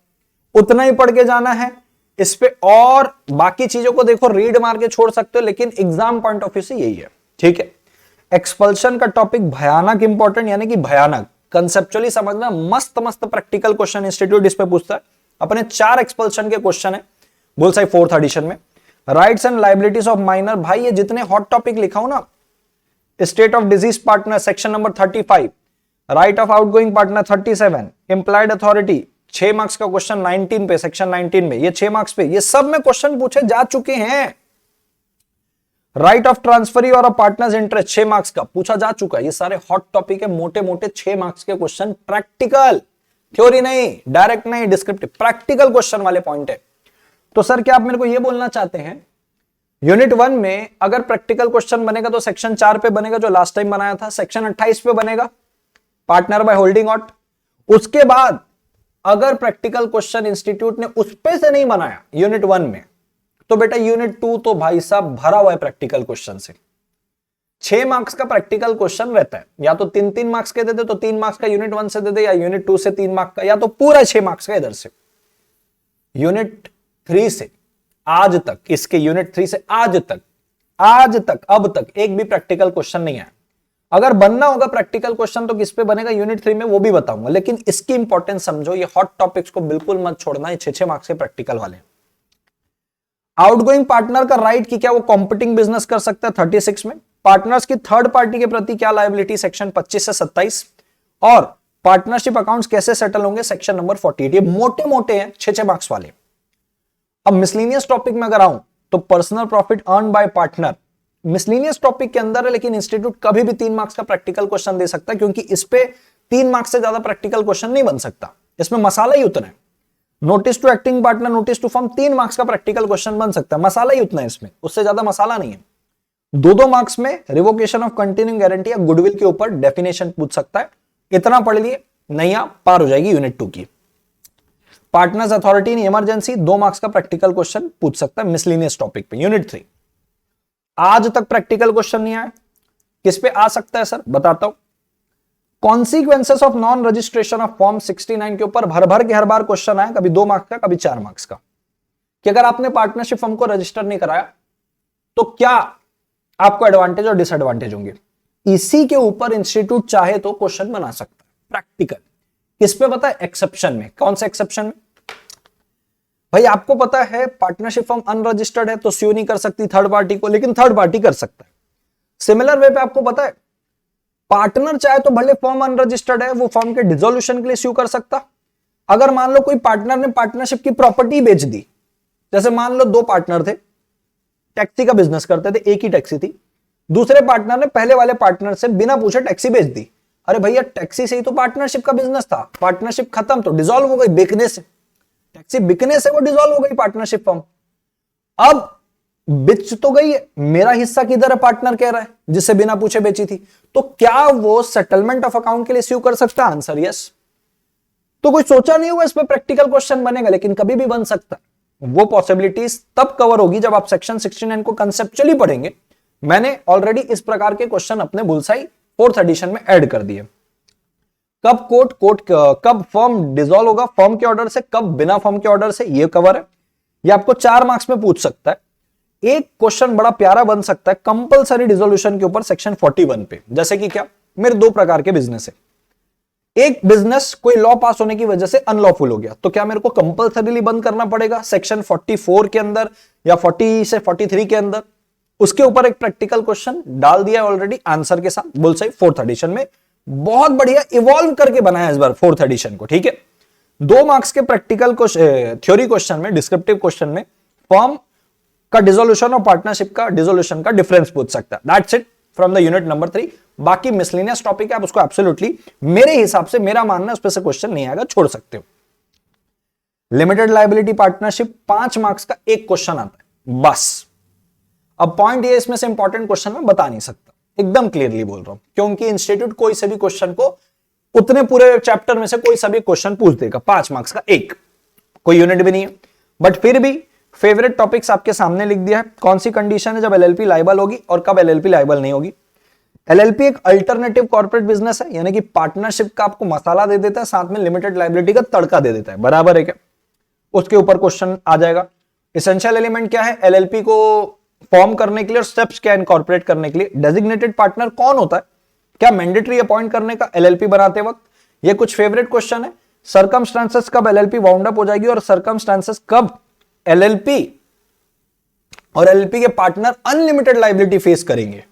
उतना ही पढ़ के जाना है इस पे, और बाकी चीजों को देखो रीड मार के छोड़ सकते हो, लेकिन एग्जाम पॉइंट ऑफ व्यू से यही है। ठीक है, एक्सपल्शन का टॉपिक भयानक इंपॉर्टेंट, यानी कि भयानक कंसेप्चुअली समझना। मस्त मस्त प्रैक्टिकल क्वेश्चन इंस्टीट्यूट इस पे पूछता है। अपने 4 एक्सपल्शन के क्वेश्चन है बुलसाई 4th एडिशन में। Rights and liabilities of minor, भाई ये जितने हॉट टॉपिक लिखा हूं ना, state of disease partner section number 35, right of outgoing partner 37, implied authority 6 marks का क्वेश्चन 19 पे, सेक्शन 19 में, ये 6 मार्क्स पे, ये सब में क्वेश्चन पूछे जा चुके हैं। राइट ऑफ ट्रांसफरी और पार्टनर्स इंटरेस्ट 6 मार्क्स का पूछा जा चुका है। ये सारे हॉट टॉपिक है, मोटे मोटे 6 मार्क्स के क्वेश्चन, प्रैक्टिकल, थ्योरी नहीं, डायरेक्ट नहीं, डिस्क्रिप्टिव, प्रैक्टिकल क्वेश्चन वाले पॉइंट है। तो सर क्या आप मेरे को ये बोलना चाहते हैं यूनिट 1 में अगर प्रैक्टिकल क्वेश्चन बनेगा तो सेक्शन 4 पे बनेगा जो लास्ट टाइम बनाया था, सेक्शन 28 पे बनेगा पार्टनर बाय होल्डिंग आउट। उसके बाद अगर प्रैक्टिकल क्वेश्चन इंस्टीट्यूट ने उस पे से नहीं बनाया यूनिट 1 में, तो बेटा यूनिट 2 तो भाई साहब भरा हुआ है प्रैक्टिकल क्वेश्चन से। 6 मार्क्स का प्रैक्टिकल क्वेश्चन रहता है, या तो 3-3 मार्क्स के दे दे तो 3 मार्क्स का यूनिट 1 से दे दे, या यूनिट 2 से 3 मार्क्स का, या तो पूरा 6 मार्क्स का इधर से। यूनिट 3 से आज तक, इसके यूनिट 3 से आज तक अब तक एक भी प्रैक्टिकल क्वेश्चन नहीं आया। अगर बनना होगा प्रैक्टिकल क्वेश्चन तो किस पे बनेगा यूनिट 3 में, वो भी बताऊंगा, लेकिन इसकी इंपॉर्टेंस समझो। ये हॉट टॉपिक्स को बिल्कुल मत छोड़ना, ये 6 मार्क्स के प्रैक्टिकल वाले। आउटगोइंग पार्टनर का राइट कि क्या वो कॉम्पिटिंग बिजनेस कर सकता है 36 में। पार्टनर्स की थर्ड पार्टी के प्रति क्या लायबिलिटी सेक्शन 25 से 27, और पार्टनरशिप अकाउंट्स कैसे सेटल होंगे सेक्शन नंबर 48। ये मोटे मोटे हैं 6 मार्क्स वाले। अब मिसलेनियस टॉपिक में अगर आऊं तो personal profit earn by partner miscellaneous topic के अंदर है, लेकिन इंस्टीट्यूट कभी भी 3 मार्क्स का प्रैक्टिकल क्वेश्चन दे सकता है, क्योंकि इस पे 3 मार्क्स से ज्यादा प्रैक्टिकल क्वेश्चन नहीं बन सकता, इसमें मसाला ही उतना है। Notice to acting partner, notice to firm 3 marks का प्रैक्टिकल क्वेश्चन बन सकता है, मसाला ही उतना है इसमें, उससे ज्यादा मसाला नहीं है। 2 मार्क्स में रिवोकेशन ऑफ कंटिन्यूइंग गारंटी या गुडविल के ऊपर डेफिनेशन पूछ सकता है। इतना पढ़ लिए, नहीं आप पार हो जाएगी यूनिट 2 की। Partners authority in emergency 2 marks का प्रैक्टिकल क्वेश्चन पूछ सकता है मिसलेनियस टॉपिक पे यूनिट 3। आज तक प्रैक्टिकल क्वेश्चन नहीं आया, किस पे आ सकता है सर, बताता हूं। Consequences of non registration of form 69 के ऊपर भर भर के हर बार क्वेश्चन आया, कभी 2 मार्क्स का, कभी 4 मार्क्स का, कि अगर आपने पार्टनरशिप फॉर्म को रजिस्टर नहीं कराया तो क्या आपको एडवांटेज और डिसएडवांटेज होंगे। इसी के ऊपर इंस्टीट्यूट चाहे तो क्वेश्चन बना सकता है प्रैक्टिकल। किस पे पता है, एक्सेप्शन में। कौन से एक्सेप्शन में भाई, आपको पता है पार्टनरशिप फॉर्म अनरजिस्टर्ड है तो स्यू नहीं कर सकती थर्ड पार्टी को, लेकिन थर्ड पार्टी कर सकता है। सिमिलर वे पे आपको पता है पार्टनर चाहे तो भले फॉर्म अनरजिस्टर्ड है, वो फॉर्म के डिसोल्यूशन के लिए स्यू कर सकता। अगर मान लो कोई पार्टनर ने पार्टनरशिप की प्रॉपर्टी बेच दी, जैसे मान लो 2 पार्टनर थे, टैक्सी का बिजनेस करते थे, एक ही टैक्सी थी, दूसरे पार्टनर ने पहले वाले पार्टनर से बिना पूछे टैक्सी बेच दी। अरे भैया टैक्सी से ही तो पार्टनरशिप का बिजनेस था, पार्टनरशिप खत्म तो डिसॉल्व हो गई, बिकने से, टैक्सी बिकने से वो डिसॉल्व हो गई पार्टनरशिप फॉर्म। अब बेच तो गई है, मेरा हिस्सा किधर है, पार्टनर कह रहा है जिससे बिना पूछे बेची थी, तो क्या वो सेटलमेंट ऑफ अकाउंट के लिए स्यू कर सकता है, आंसर यस। तो कोई सोचा नहीं हुआ इस पे प्रैक्टिकल क्वेश्चन बनेगा, लेकिन कभी भी बन सकता है। वो पॉसिबिलिटीज तब कवर होगी जब आप सेक्शन 69 को कंसेप्चुअली पढ़ेंगे। मैंने ऑलरेडी इस प्रकार के क्वेश्चन अपने बुलसाई 4th एडिशन में ऐड कर दिए। कब कोर्ट कब फर्म डिसॉल्व होगा फर्म के ऑर्डर से, कब बिना फर्म के ऑर्डर से, ये कवर है। ये आपको 4 मार्क्स में पूछ सकता है। एक क्वेश्चन बड़ा प्यारा बन सकता है कंपलसरी डिसोल्यूशन के ऊपर सेक्शन 41 पे, जैसे कि क्या, मेरे 2 प्रकार के बिजनेस है। एक बिजनेस कोई लॉ पास होने की वजह से अनलॉफुल हो गया, तो क्या मेरे को कंपलसरीली बंद करना पड़ेगा सेक्शन 44 के अंदर या 40 से 43 के अंदर। उसके ऊपर एक प्रैक्टिकल क्वेश्चन डाल दिया ऑलरेडी आंसर के साथ, बुलसाई 4th एडिशन में। बहुत बढ़िया इवॉल्व करके बनाया इस बार 4th एडिशन को, ठीक है। 2 मार्क्स के प्रैक्टिकल थ्योरी क्वेश्चन में, डिस्क्रिप्टिव क्वेश्चन में फर्म का डिसोल्यूशन और पार्टनरशिप का डिसोल्यूशन का डिफरेंस पूछ सकता है। That's it from the unit number 3। बाकी मिसलेनियस टॉपिक है, आप उसको एब्सोल्युटली, मेरे हिसाब से, मेरा मानना है उस पर से क्वेश्चन नहीं आएगा, छोड़ सकते हो। लिमिटेड लायबिलिटी पार्टनरशिप 5 मार्क्स का एक क्वेश्चन आता है बस। अब पॉइंट ये, इसमें से इंपॉर्टेंट क्वेश्चन मैं बता नहीं सकता, एकदम क्लियरली बोल रहा हूं, क्योंकि इंस्टीट्यूट कोई से भी क्वेश्चन को उतने पूरे चैप्टर में से कोई सा भी क्वेश्चन पूछ देगा, 5 मार्क्स का एक, कोई यूनिट भी नहीं है। बट फिर भी फेवरेट टॉपिक्स आपके सामने लिख दिया है। कौन सी कंडीशन है जब एलएलपी लायबल होगी और कब एलएलपी लायबल नहीं होगी। एलएलपी एक अल्टरनेटिव कॉर्पोरेट बिजनेस है, यानी कि पार्टनरशिप का आपको मसाला दे देता है, साथ में लिमिटेड लायबिलिटी का तड़का दे देता है, बराबर है क्या, उसके ऊपर क्वेश्चन आ जाएगा। एसेंशियल एलिमेंट क्या है एलएलपी को फॉर्म करने के लिए और स्टेप्स क्या इनकॉर्पोरेट करने के लिए। डेजिग्नेटेड पार्टनर कौन होता है, क्या मैंडेटरी अपॉइंट करने का एलएलपी बनाते वक्त, ये कुछ फेवरेट क्वेश्चन है। सर्कमस्टांसेस कब एलएलपी वाउंड अप हो जाएगी और सर्कमस्टांसेस कब एलएलपी और एलएलपी के पार्टनर अनलिमिटेड लायबिलिटी फेस करेंगे,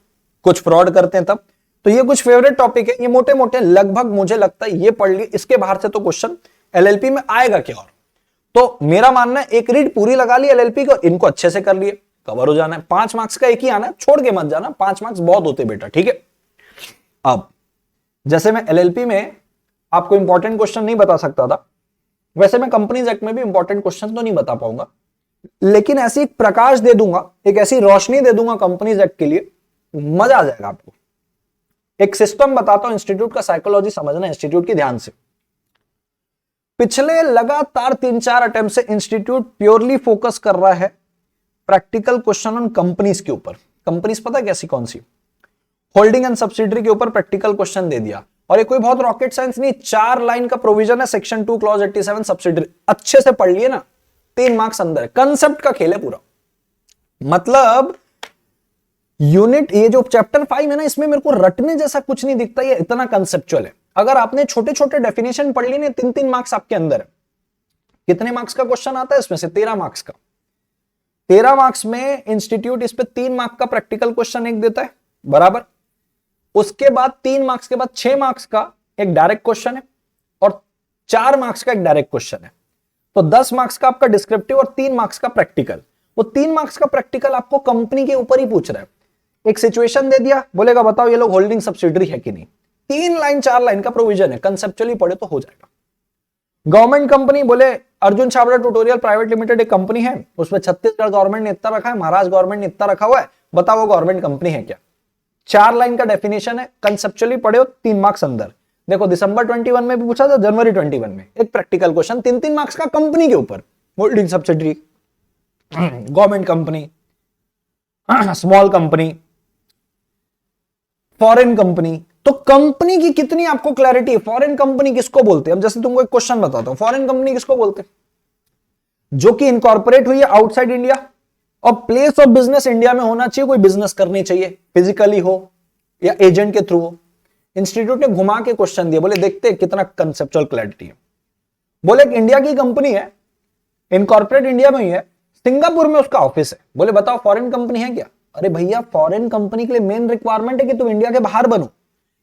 कुछ फ्रॉड करते हैं तब। तो ये कुछ फेवरेट टॉपिक है, ये मोटे मोटे लगभग मुझे लगता है ये पढ़ लिए, इसके बाहर से तो क्वेश्चन एलएलपी में आएगा क्या। और तो मेरा मानना है एक रीड पूरी लगा ली एलएलपी को, इनको अच्छे से कर लिए, कवर हो जाना है। 5 मार्क्स का एक ही आना है, छोड़ के मत जाना, 5 मार्क्स बहुत होते बेटा, ठीक है। अब जैसे मैं एलएलपी में आपको इंपॉर्टेंट क्वेश्चन नहीं बता सकता था, वैसे मैं कंपनीज एक्ट में भी इंपॉर्टेंट क्वेश्चन तो नहीं बता पाऊंगा, लेकिन ऐसी एक प्रकाश दे दूंगा, एक ऐसी रोशनी दे दूंगा कंपनीज एक्ट के लिए, मजा आ जाएगा आपको। एक सिस्टम बताता हूं इंस्टीट्यूट का, साइकोलॉजी समझना इंस्टीट्यूट की ध्यान से। पिछले लगातार 3-4 अटेम्प्ट से इंस्टीट्यूट प्योरली फोकस कर रहा है प्रैक्टिकल क्वेश्चन ऑन कंपनीज के ऊपर। कंपनीज पता है कैसी, कौन सी, होल्डिंग एंड सब्सिडरी के ऊपर प्रैक्टिकल क्वेश्चन दे दिया। और ये कोई बहुत रॉकेट साइंस नहीं, 4 लाइन का प्रोविजन है, सेक्शन 2 क्लॉज 87 सब्सिडरी, अच्छे से पढ़ लिए ना, 3 मार्क्स अंदर है। कंसेप्ट का खेल है पूरा। मतलब यूनिट, ये जो चैप्टर 5 है ना, इसमें मेरे को रटने जैसा कुछ नहीं दिखता, ये इतना कंसेप्चुअल है। अगर आपने छोटे छोटे डेफिनेशन पढ़ ली ना, 3-3 मार्क्स आपके अंदर है। कितने मार्क्स का क्वेश्चन आता है इसमें से? 13 मार्क्स का। 13 मार्क्स में इंस्टीट्यूट इस पे 3 मार्क्स का प्रैक्टिकल क्वेश्चन एक देता है, बराबर। उसके बाद 3 मार्क्स के बाद 6 मार्क्स का एक डायरेक्ट क्वेश्चन है और 4 मार्क्स का एक डायरेक्ट क्वेश्चन है। तो 10 मार्क्स का आपका डिस्क्रिप्टिव और 3 मार्क्स का प्रैक्टिकल। वो 3 मार्क्स का प्रैक्टिकल आपको कंपनी के ऊपर ही पूछ रहा है। एक सिचुएशन दे दिया, बोलेगा बताओ ये लोग होल्डिंग सब्सिडरी है कि नहीं। 3 लाइन 4 लाइन का प्रोविजन है, कंसेप्चुअली पढ़े तो हो जाएगा। गवर्नमेंट कंपनी, बोले Arjun Chhabra tutorial private limited एक कंपनी है, उसमें छत्तीसगढ़ गवर्नमेंट ने इतना रखा है, महाराष्ट्र गवर्नमेंट ने इतना रखा हुआ है, बताओ वो गवर्नमेंट कंपनी है क्या। 4 लाइन का डेफिनेशन है, कंसेप्चुअली पढ़े हो, 3 मार्क्स अंदर। देखो दिसंबर 21 में भी पूछा था, जनवरी 21 में एक प्रैक्टिकल क्वेश्चन 3-3 मार्क्स का कंपनी के ऊपर। Holding subsidiary, government company, small company, foreign company. तो कंपनी की कितनी आपको क्लैरिटी है, फॉरेन कंपनी किसको बोलते हैं। अब जैसे तुमको एक क्वेश्चन बताता हूं, फॉरेन कंपनी किसको बोलते हैं? जो कि इनकॉर्पोरेट हुई है आउटसाइड इंडिया और प्लेस ऑफ बिजनेस इंडिया में होना चाहिए, कोई बिजनेस करनी चाहिए, फिजिकली हो या एजेंट के थ्रू हो। इंस्टीट्यूट ने घुमा के क्वेश्चन दिया, बोले देखते हैं कितना कंसेप्चुअल क्लैरिटी है। बोले इंडिया की कंपनी है, इनकॉर्पोरेट इंडिया में ही है, सिंगापुर में उसका ऑफिस है, बोले बताओ फॉरेन कंपनी है क्या। अरे भैया, फॉरेन कंपनी के लिए मेन रिक्वायरमेंट है कि तुम इंडिया के बाहर बनो।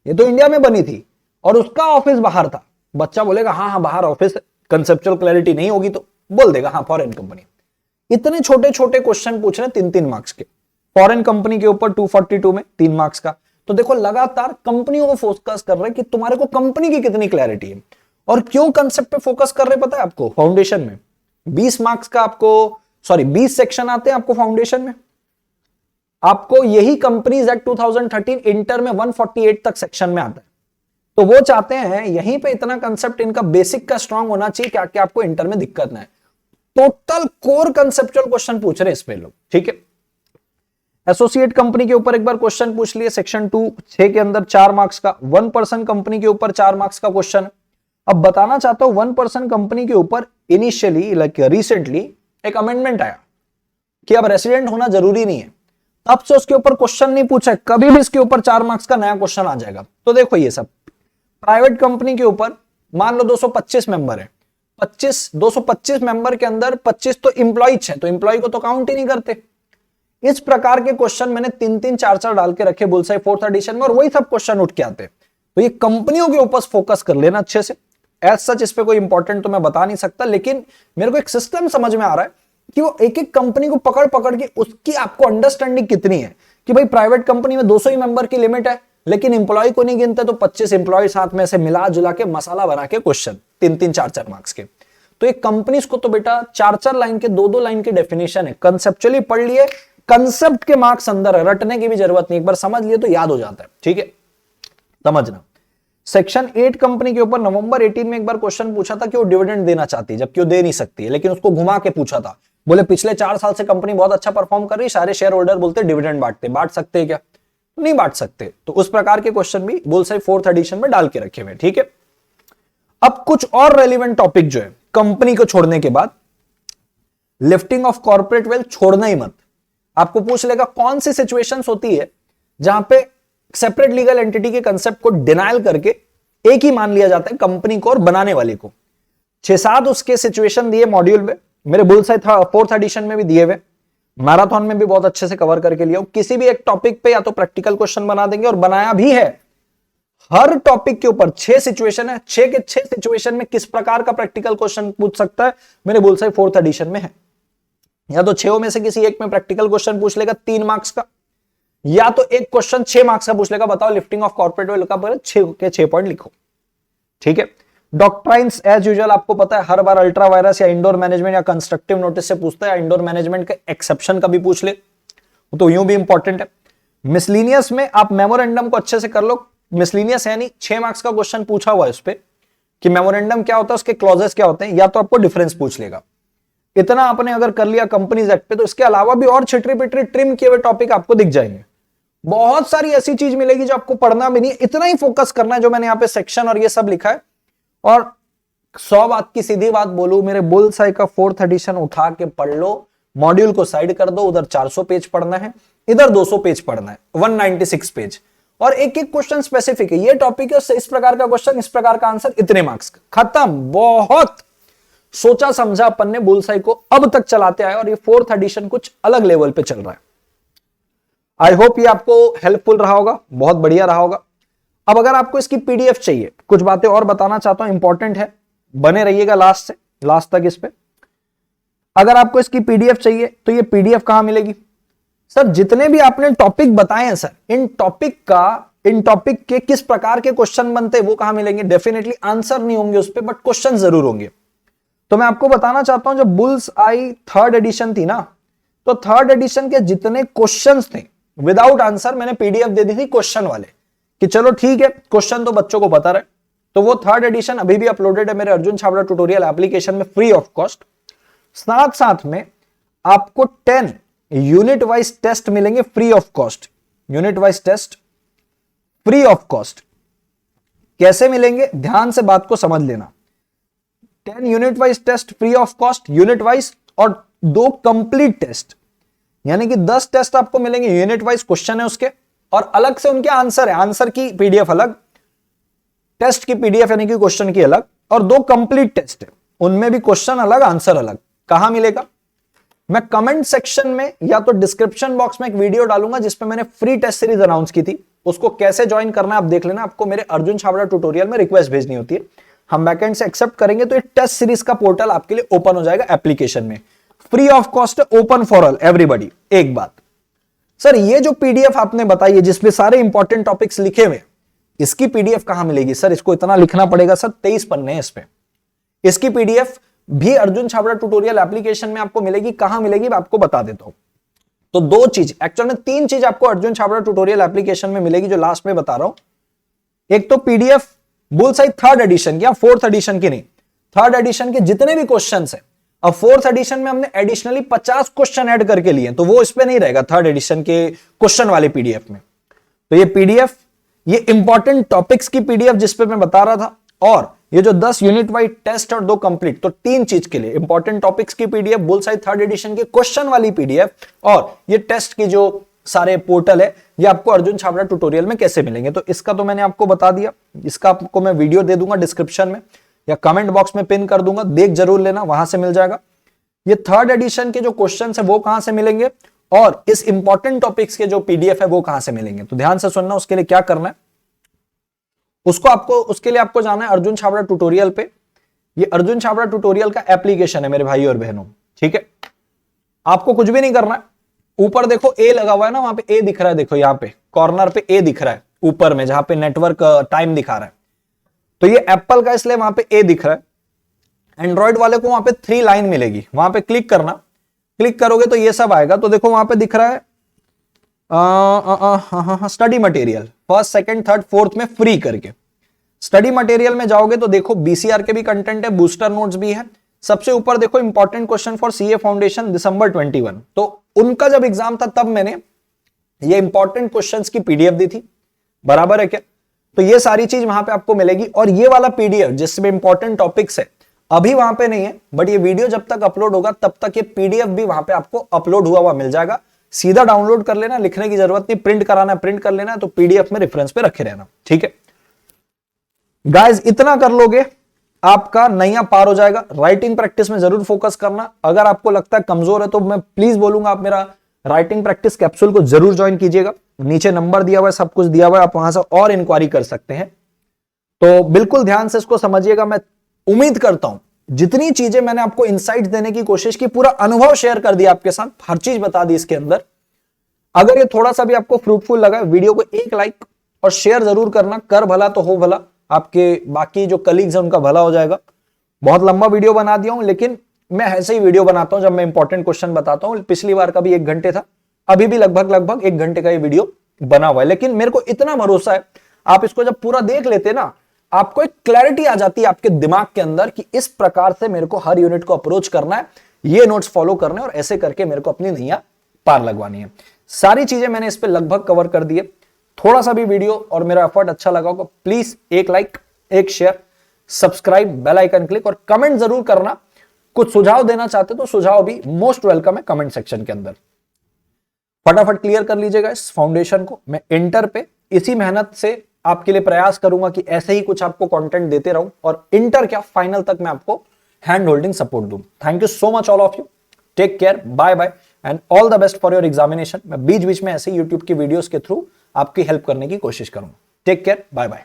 ये तो इंडिया में बनी थी और उसका ऑफिस बाहर था। बच्चा बोलेगा हाँ हाँ बाहर ऑफिस, कंसेप्चुअल क्लैरिटी नहीं होगी तो बोल देगा हाँ फॉरेन कंपनी। इतने छोटे छोटे क्वेश्चन पूछ रहे हैं 3-3 मार्क्स के। फॉरेन कंपनी के ऊपर 242 में 3 मार्क्स का। तो देखो लगातार कंपनियों को फोकस कर रहे हैं कि तुम्हारे को कंपनी की कितनी क्लैरिटी है। और क्यों कंसेप्ट पे फोकस कर रहे हैं पता है आपको? फाउंडेशन में 20 मार्क्स का आपको 20 सेक्शन आते हैं आपको फाउंडेशन में। आपको यही कंपनीज एक्ट 2013 इंटर में 148 तक सेक्शन में आता है। तो वो चाहते हैं यहीं पे इतना कंसेप्ट इनका बेसिक का स्ट्रांग होना चाहिए क्या कि आपको इंटर में दिक्कत ना है। टोटल कोर कंसेप्चुअल क्वेश्चन पूछ रहे हैं इसमें लोग, ठीक है। एसोसिएट कंपनी के ऊपर एक बार क्वेश्चन पूछ लिए, सेक्शन 2(6) के अंदर 4 मार्क्स का। 1 पर्सन कंपनी के ऊपर 4 मार्क्स का क्वेश्चन है। अब बताना चाहता हूं 1 पर्सन कंपनी के ऊपर इनिशियली रिसेंटली एक अमेंडमेंट आया कि अब रेसिडेंट होना जरूरी नहीं है। तब से उसके ऊपर क्वेश्चन नहीं पूछा, कभी भी इसके ऊपर 4 मार्क्स का नया क्वेश्चन आ जाएगा। तो देखो ये सब प्राइवेट कंपनी के ऊपर मान लो 225 मेंबर है, 225 मेंबर के अंदर 25 तो इंप्लॉइज है, तो इंप्लॉय को तो काउंट ही नहीं करते। इस प्रकार के क्वेश्चन मैंने 3-3 4-4 डाल के रखे बुलसाई 4th एडिशन में, और वही सब क्वेश्चन उठ के आते हैं। तो ये कंपनियों के ऊपर फोकस कर लेना अच्छे से। एज सच इस पे कोई इंपॉर्टेंट तो मैं बता नहीं सकता, लेकिन मेरे को एक सिस्टम समझ में आ रहा है कि वो एक एक कंपनी को पकड़ पकड़ के उसकी आपको अंडरस्टैंडिंग कितनी है कि भाई प्राइवेट कंपनी में 200 ही मेंबर की लिमिट है, लेकिन इंप्लॉय को नहीं गिनते, तो 25 इंप्लॉय साथ में से मिला जुला के मसाला बना के क्वेश्चन 3-3 4-4 मार्क्स के। तो एक कंपनीज को तो बेटा 4-4 लाइन के 2-2 लाइन के डेफिनेशन है, कंसेप्चुअली पढ़ लिए, कंसेप्ट के मार्क्स अंदर है, रटने की भी जरूरत नहीं, एक बार समझ लिए तो याद हो जाता है, ठीक है। समझना सेक्शन 8 कंपनी के ऊपर नवंबर 18 में एक बार क्वेश्चन पूछा था कि वो डिविडेंड देना चाहती है, जबकि वो दे नहीं सकती है, लेकिन उसको घुमा के पूछा था। बोले पिछले 4 साल से कंपनी बहुत अच्छा परफॉर्म कर रही है, सारे शेयर होल्डर बोलते डिविडेंड बांट सकते हैं क्या? तो नहीं बांट सकते। तो उस प्रकार के क्वेश्चन भी बुलसाई 4th एडिशन में डाल के रखे हुए, ठीक है। अब कुछ और रेलिवेंट टॉपिक जो है कंपनी को छोड़ने के बाद, लिफ्टिंग ऑफ कॉर्पोरेट वेल्थ छोड़ना ही मत। आपको पूछ लेगा कौन सी सिचुएशंस होती है जहां पे सेपरेट लीगल एंटिटी के कंसेप्ट को डिनायल करके एक ही मान लिया जाता है कंपनी को और बनाने वाले को। 6-7 उसके सिचुएशन दिए मॉड्यूल में, मेरे बुलसाई 4th एडिशन में भी दिए हुए, मैराथन में भी बहुत अच्छे से कवर करके लिया। किसी भी एक टॉपिक पे या तो प्रैक्टिकल क्वेश्चन बना देंगे, और बनाया भी है। हर टॉपिक के ऊपर 6 सिचुएशन है, 6 के 6 सिचुएशन में किस प्रकार का प्रैक्टिकल क्वेश्चन पूछ सकता है मेरे बुलसाई 4th एडिशन में है। या तो 6 में से किसी एक में प्रैक्टिकल क्वेश्चन पूछ लेगा 3 मार्क्स का, या तो एक क्वेश्चन 6 मार्क्स का पूछ लेगा, बताओ लिफ्टिंग ऑफ कॉर्पोरेट वेल्थ का 6 के 6 पॉइंट लिखो, ठीक है। डॉक्ट्राइन्स एज यूजुअल आपको पता है, हर बार अल्ट्रा वायरस या इंडोर मैनेजमेंट या कंस्ट्रक्टिव नोटिस से पूछता है, इंडोर मैनेजमेंट के एक्सेप्शन का भी पूछ ले तो यूं भी इंपॉर्टेंट है। मिसलिनियस में आप मेमोरेंडम को अच्छे से कर लो। मिसलिनियस यानी 6 मार्क्स का क्वेश्चन पूछा हुआ है उस पर कि मेमोरेंडम क्या होता है, उसके क्लॉजेस क्या होते हैं, या तो आपको डिफरेंस पूछ लेगा। इतना आपने अगर कर लिया कंपनीज एक्ट पे, तो इसके अलावा भी और छिटरी पिटरी ट्रिम किए हुए टॉपिक आपको दिख जाएंगे। बहुत सारी ऐसी चीज मिलेगी जो आपको पढ़ना भी नहीं, इतना ही फोकस करना है जो मैंने यहाँ पे सेक्शन और ये सब लिखा है। और 100 बात की सीधी बात बोलूं, मेरे बुलसाई का 4th एडिशन उठा के पढ़ लो, मॉड्यूल को साइड कर दो, उधर 400 पेज पढ़ना है, इधर 200 पेज पढ़ना है, 196 पेज, और एक एक क्वेश्चन स्पेसिफिक है, ये टॉपिक है, इस प्रकार का क्वेश्चन, इस प्रकार का आंसर, इतने मार्क्स, खत्म। बहुत सोचा समझा अपन ने बुलसाई को अब तक चलाते आए और ये 4th एडिशन कुछ अलग लेवल पे चल रहा है। आई होप ये आपको हेल्पफुल रहा होगा, बहुत बढ़िया रहा होगा। अब अगर आपको इसकी पीडीएफ चाहिए, कुछ बातें और बताना चाहता हूं, इंपॉर्टेंट है, बने रहिएगा लास्ट तक इस पे। अगर आपको इसकी पीडीएफ चाहिए तो ये पीडीएफ कहां मिलेगी? सर जितने भी आपने टॉपिक बताए हैं सर, इन टॉपिक के किस प्रकार के क्वेश्चन बनते हैं वो कहां मिलेंगे? डेफिनेटली आंसर नहीं होंगे उस पर, बट क्वेश्चन जरूर होंगे। तो मैं आपको बताना चाहता हूं, जब बुल्स आई 3rd एडिशन थी ना, तो 3rd एडिशन के जितने क्वेश्चंस थे विदाउट आंसर, मैंने पीडीएफ दे दी थी क्वेश्चन वाले, कि चलो ठीक है क्वेश्चन तो बच्चों को पता रहे। तो वो 3rd एडिशन अभी भी अपलोडेड है मेरे अर्जुन छाबड़ा ट्यूटोरियल एप्लीकेशन में फ्री ऑफ कॉस्ट। साथ साथ में आपको 10 यूनिट वाइज टेस्ट मिलेंगे free of cost. Unit wise test free of cost कैसे मिलेंगे? ध्यान से बात को समझ लेना। 10 unit wise test free of cost, unit wise, और 2 कंप्लीट टेस्ट, यानी कि 10 टेस्ट आपको मिलेंगे, यूनिट वाइज क्वेश्चन है उसके, और अलग से उनके आंसर है, आंसर की पीडीएफ अलग, टेस्ट की पीडीएफ यानी कि क्वेश्चन की अलग, और 2 कंप्लीट टेस्ट है, उनमें भी क्वेश्चन अलग आंसर अलग। कहां मिलेगा? मैं कमेंट सेक्शन में या तो डिस्क्रिप्शन बॉक्स में एक वीडियो डालूंगा जिसपे मैंने फ्री टेस्ट सीरीज अनाउंस की थी, उसको कैसे ज्वाइन करना है आप देख लेना। आपको मेरे अर्जुन छाबड़ा ट्यूटोरियल में रिक्वेस्ट भेजनी होती है, हम बैकएंड से एक्सेप्ट करेंगे तो ये टेस्ट सीरीज का पोर्टल आपके लिए ओपन हो जाएगा एप्लीकेशन में, free of cost, open for all everybody. एक बात सर, ये जो पीडीएफ आपने बताई है जिसमें सारे इंपॉर्टेंट टॉपिक्स लिखे हुए, इसकी पीडीएफ कहां मिलेगी? सर इसको इतना लिखना पड़ेगा सर, 23 पन्ने हैं इस पे। इसकी पीडीएफ भी अर्जुन छाबड़ा ट्यूटोरियल एप्लीकेशन में आपको मिलेगी। कहां मिलेगी मैं आपको बता देता हूं। तो 2 चीज, एक्चुअल में 3 चीज आपको अर्जुन छाबड़ा ट्यूटोरियल एप्लीकेशन में मिलेगी, जो लास्ट में बता रहा हूं। एक तो पीडीएफ बुलसाई 3rd एडिशन की, 4th एडिशन की नहीं, 3rd एडिशन के जितने भी क्वेश्चन है। अब 4th एडिशन में हमने एडिशनली 50 क्वेश्चन ऐड करके लिए, तो वो इस पे नहीं रहेगा 3rd एडिशन के क्वेश्चन वाले पीडीएफ में। तो ये पीडीएफ, ये इंपॉर्टेंट टॉपिक्स की पीडीएफ जिसपे मैं बता रहा था, और ये जो 10 यूनिट वाइज टेस्ट और 2 कंप्लीट, तो 3 चीज के लिए इंपॉर्टेंट टॉपिक्स की पीडीएफ, बुलसाई 3rd एडिशन के क्वेश्चन वाली पीडीएफ, और ये टेस्ट की जो सारे पोर्टल है, ये आपको अर्जुन छाबड़ा ट्यूटोरियल में कैसे मिलेंगे। तो इसका तो मैंने आपको बता दिया, इसका आपको मैं वीडियो दे दूंगा डिस्क्रिप्शन में या कमेंट बॉक्स में पिन कर दूंगा, देख जरूर लेना, वहां से मिल जाएगा। ये 3rd एडिशन के जो क्वेश्चन है वो कहां से मिलेंगे, और इस इंपॉर्टेंट टॉपिक्स के जो पीडीएफ है वो कहां से मिलेंगे। तो ध्यान से सुनना, उसके लिए क्या करना है, उसके लिए आपको जाना है अर्जुन छाबड़ा ट्यूटोरियल पे। ये अर्जुन छाबड़ा ट्यूटोरियल का एप्लीकेशन है मेरे भाई और बहनों, ठीक है। आपको कुछ भी नहीं करना है, ऊपर देखो ए लगा हुआ है ना, वहां पे ए दिख रहा है, देखो यहाँ पे कॉर्नर पे ए दिख रहा है ऊपर में, जहां पे नेटवर्क टाइम दिखा रहा है, तो ये एप्पल का, इसलिए वहां पे ए दिख रहा है। एंड्रॉइड वाले को वहां पे 3 लाइन मिलेगी, वहां पे क्लिक करना, क्लिक करोगे तो ये सब आएगा। तो देखो वहां पे दिख रहा है study material, 1st, 2nd, 3rd, 4th में फ्री करके। स्टडी मटेरियल में जाओगे तो देखो बीसीआर के भी कंटेंट है, बूस्टर नोट्स भी है। सबसे ऊपर देखो important question for CA foundation दिसंबर 21, तो उनका जब एग्जाम था तब मैंने ये इंपॉर्टेंट क्वेश्चंस की पीडीएफ दी थी, बराबर है क्या? तो ये सारी चीज वहां पे आपको मिलेगी। और ये वाला पीडीएफ जिसमें इंपॉर्टेंट टॉपिक्स है अभी वहां पे नहीं है, बट ये वीडियो जब तक अपलोड होगा तब तक ये पीडीएफ भी वहां पे आपको अपलोड हुआ मिल जाएगा। सीधा डाउनलोड कर लेना, लिखने की जरूरत नहीं, प्रिंट कराना प्रिंट कर लेना, तो पीडीएफ में रेफरेंस पे रखे रहना, ठीक है गाइस। इतना कर लोगे आपका नैया पार हो जाएगा। राइटिंग प्रैक्टिस में जरूर फोकस करना। अगर आपको लगता है कमजोर है तो मैं प्लीज बोलूंगा आप मेरा राइटिंग प्रैक्टिस कैप्सूल को जरूर ज्वाइन कीजिएगा, नीचे नंबर दिया हुआ है, सब कुछ दिया हुआ है, आप वहां से और इंक्वायरी कर सकते हैं। तो बिल्कुल ध्यान से इसको समझिएगा। मैं उम्मीद करता हूं जितनी चीजें मैंने आपको इनसाइट्स देने की कोशिश की, पूरा अनुभव शेयर कर दिया आपके साथ, हर चीज बता दी इसके अंदर। अगर ये थोड़ा सा भी आपको फ्रूटफुल लगा, वीडियो को एक लाइक और शेयर जरूर करना। कर भला तो हो भला, आपके बाकी जो कलीग्स हैं उनका भला हो जाएगा। बहुत लंबा वीडियो बना दिया हूं, लेकिन मैं ऐसे ही वीडियो बनाता हूं जब मैं इंपॉर्टेंट क्वेश्चन बताता हूं। पिछली बार का भी 1 घंटे था, अभी भी लगभग 1 घंटे का ये वीडियो बना हुआ है। लेकिन मेरे को इतना भरोसा है, आप इसको जब पूरा देख लेते ना, आपको एक क्लैरिटी आ जाती है आपके दिमाग के अंदर कि इस प्रकार से मेरे को हर यूनिट को अप्रोच करना है, ये नोट्स फॉलो करने, और ऐसे करके मेरे को अपनी नैया पार लगवानी है। सारी चीजें मैंने इस पे लगभग कवर कर दी है। थोड़ा सा भी वीडियो और मेरा एफर्ट अच्छा लगा होगा, प्लीज एक लाइक, एक share, subscribe, bell icon click और कमेंट जरूर करना। कुछ सुझाव देना चाहते तो सुझाव भी मोस्ट वेलकम है कमेंट सेक्शन के अंदर। फटाफट क्लियर कर लीजिएगा इस फाउंडेशन को। मैं इंटर पे इसी मेहनत से आपके लिए प्रयास करूंगा कि ऐसे ही कुछ आपको कंटेंट देते रहूं और इंटर क्या फाइनल तक मैं आपको हैंड होल्डिंग सपोर्ट दूं। Thank you so much all of you, take care, bye bye and all the best for your examination. मैं बीच बीच में ऐसे यूट्यूब की वीडियोस के थ्रू आपकी हेल्प करने की कोशिश करूंगा। Take care, bye bye.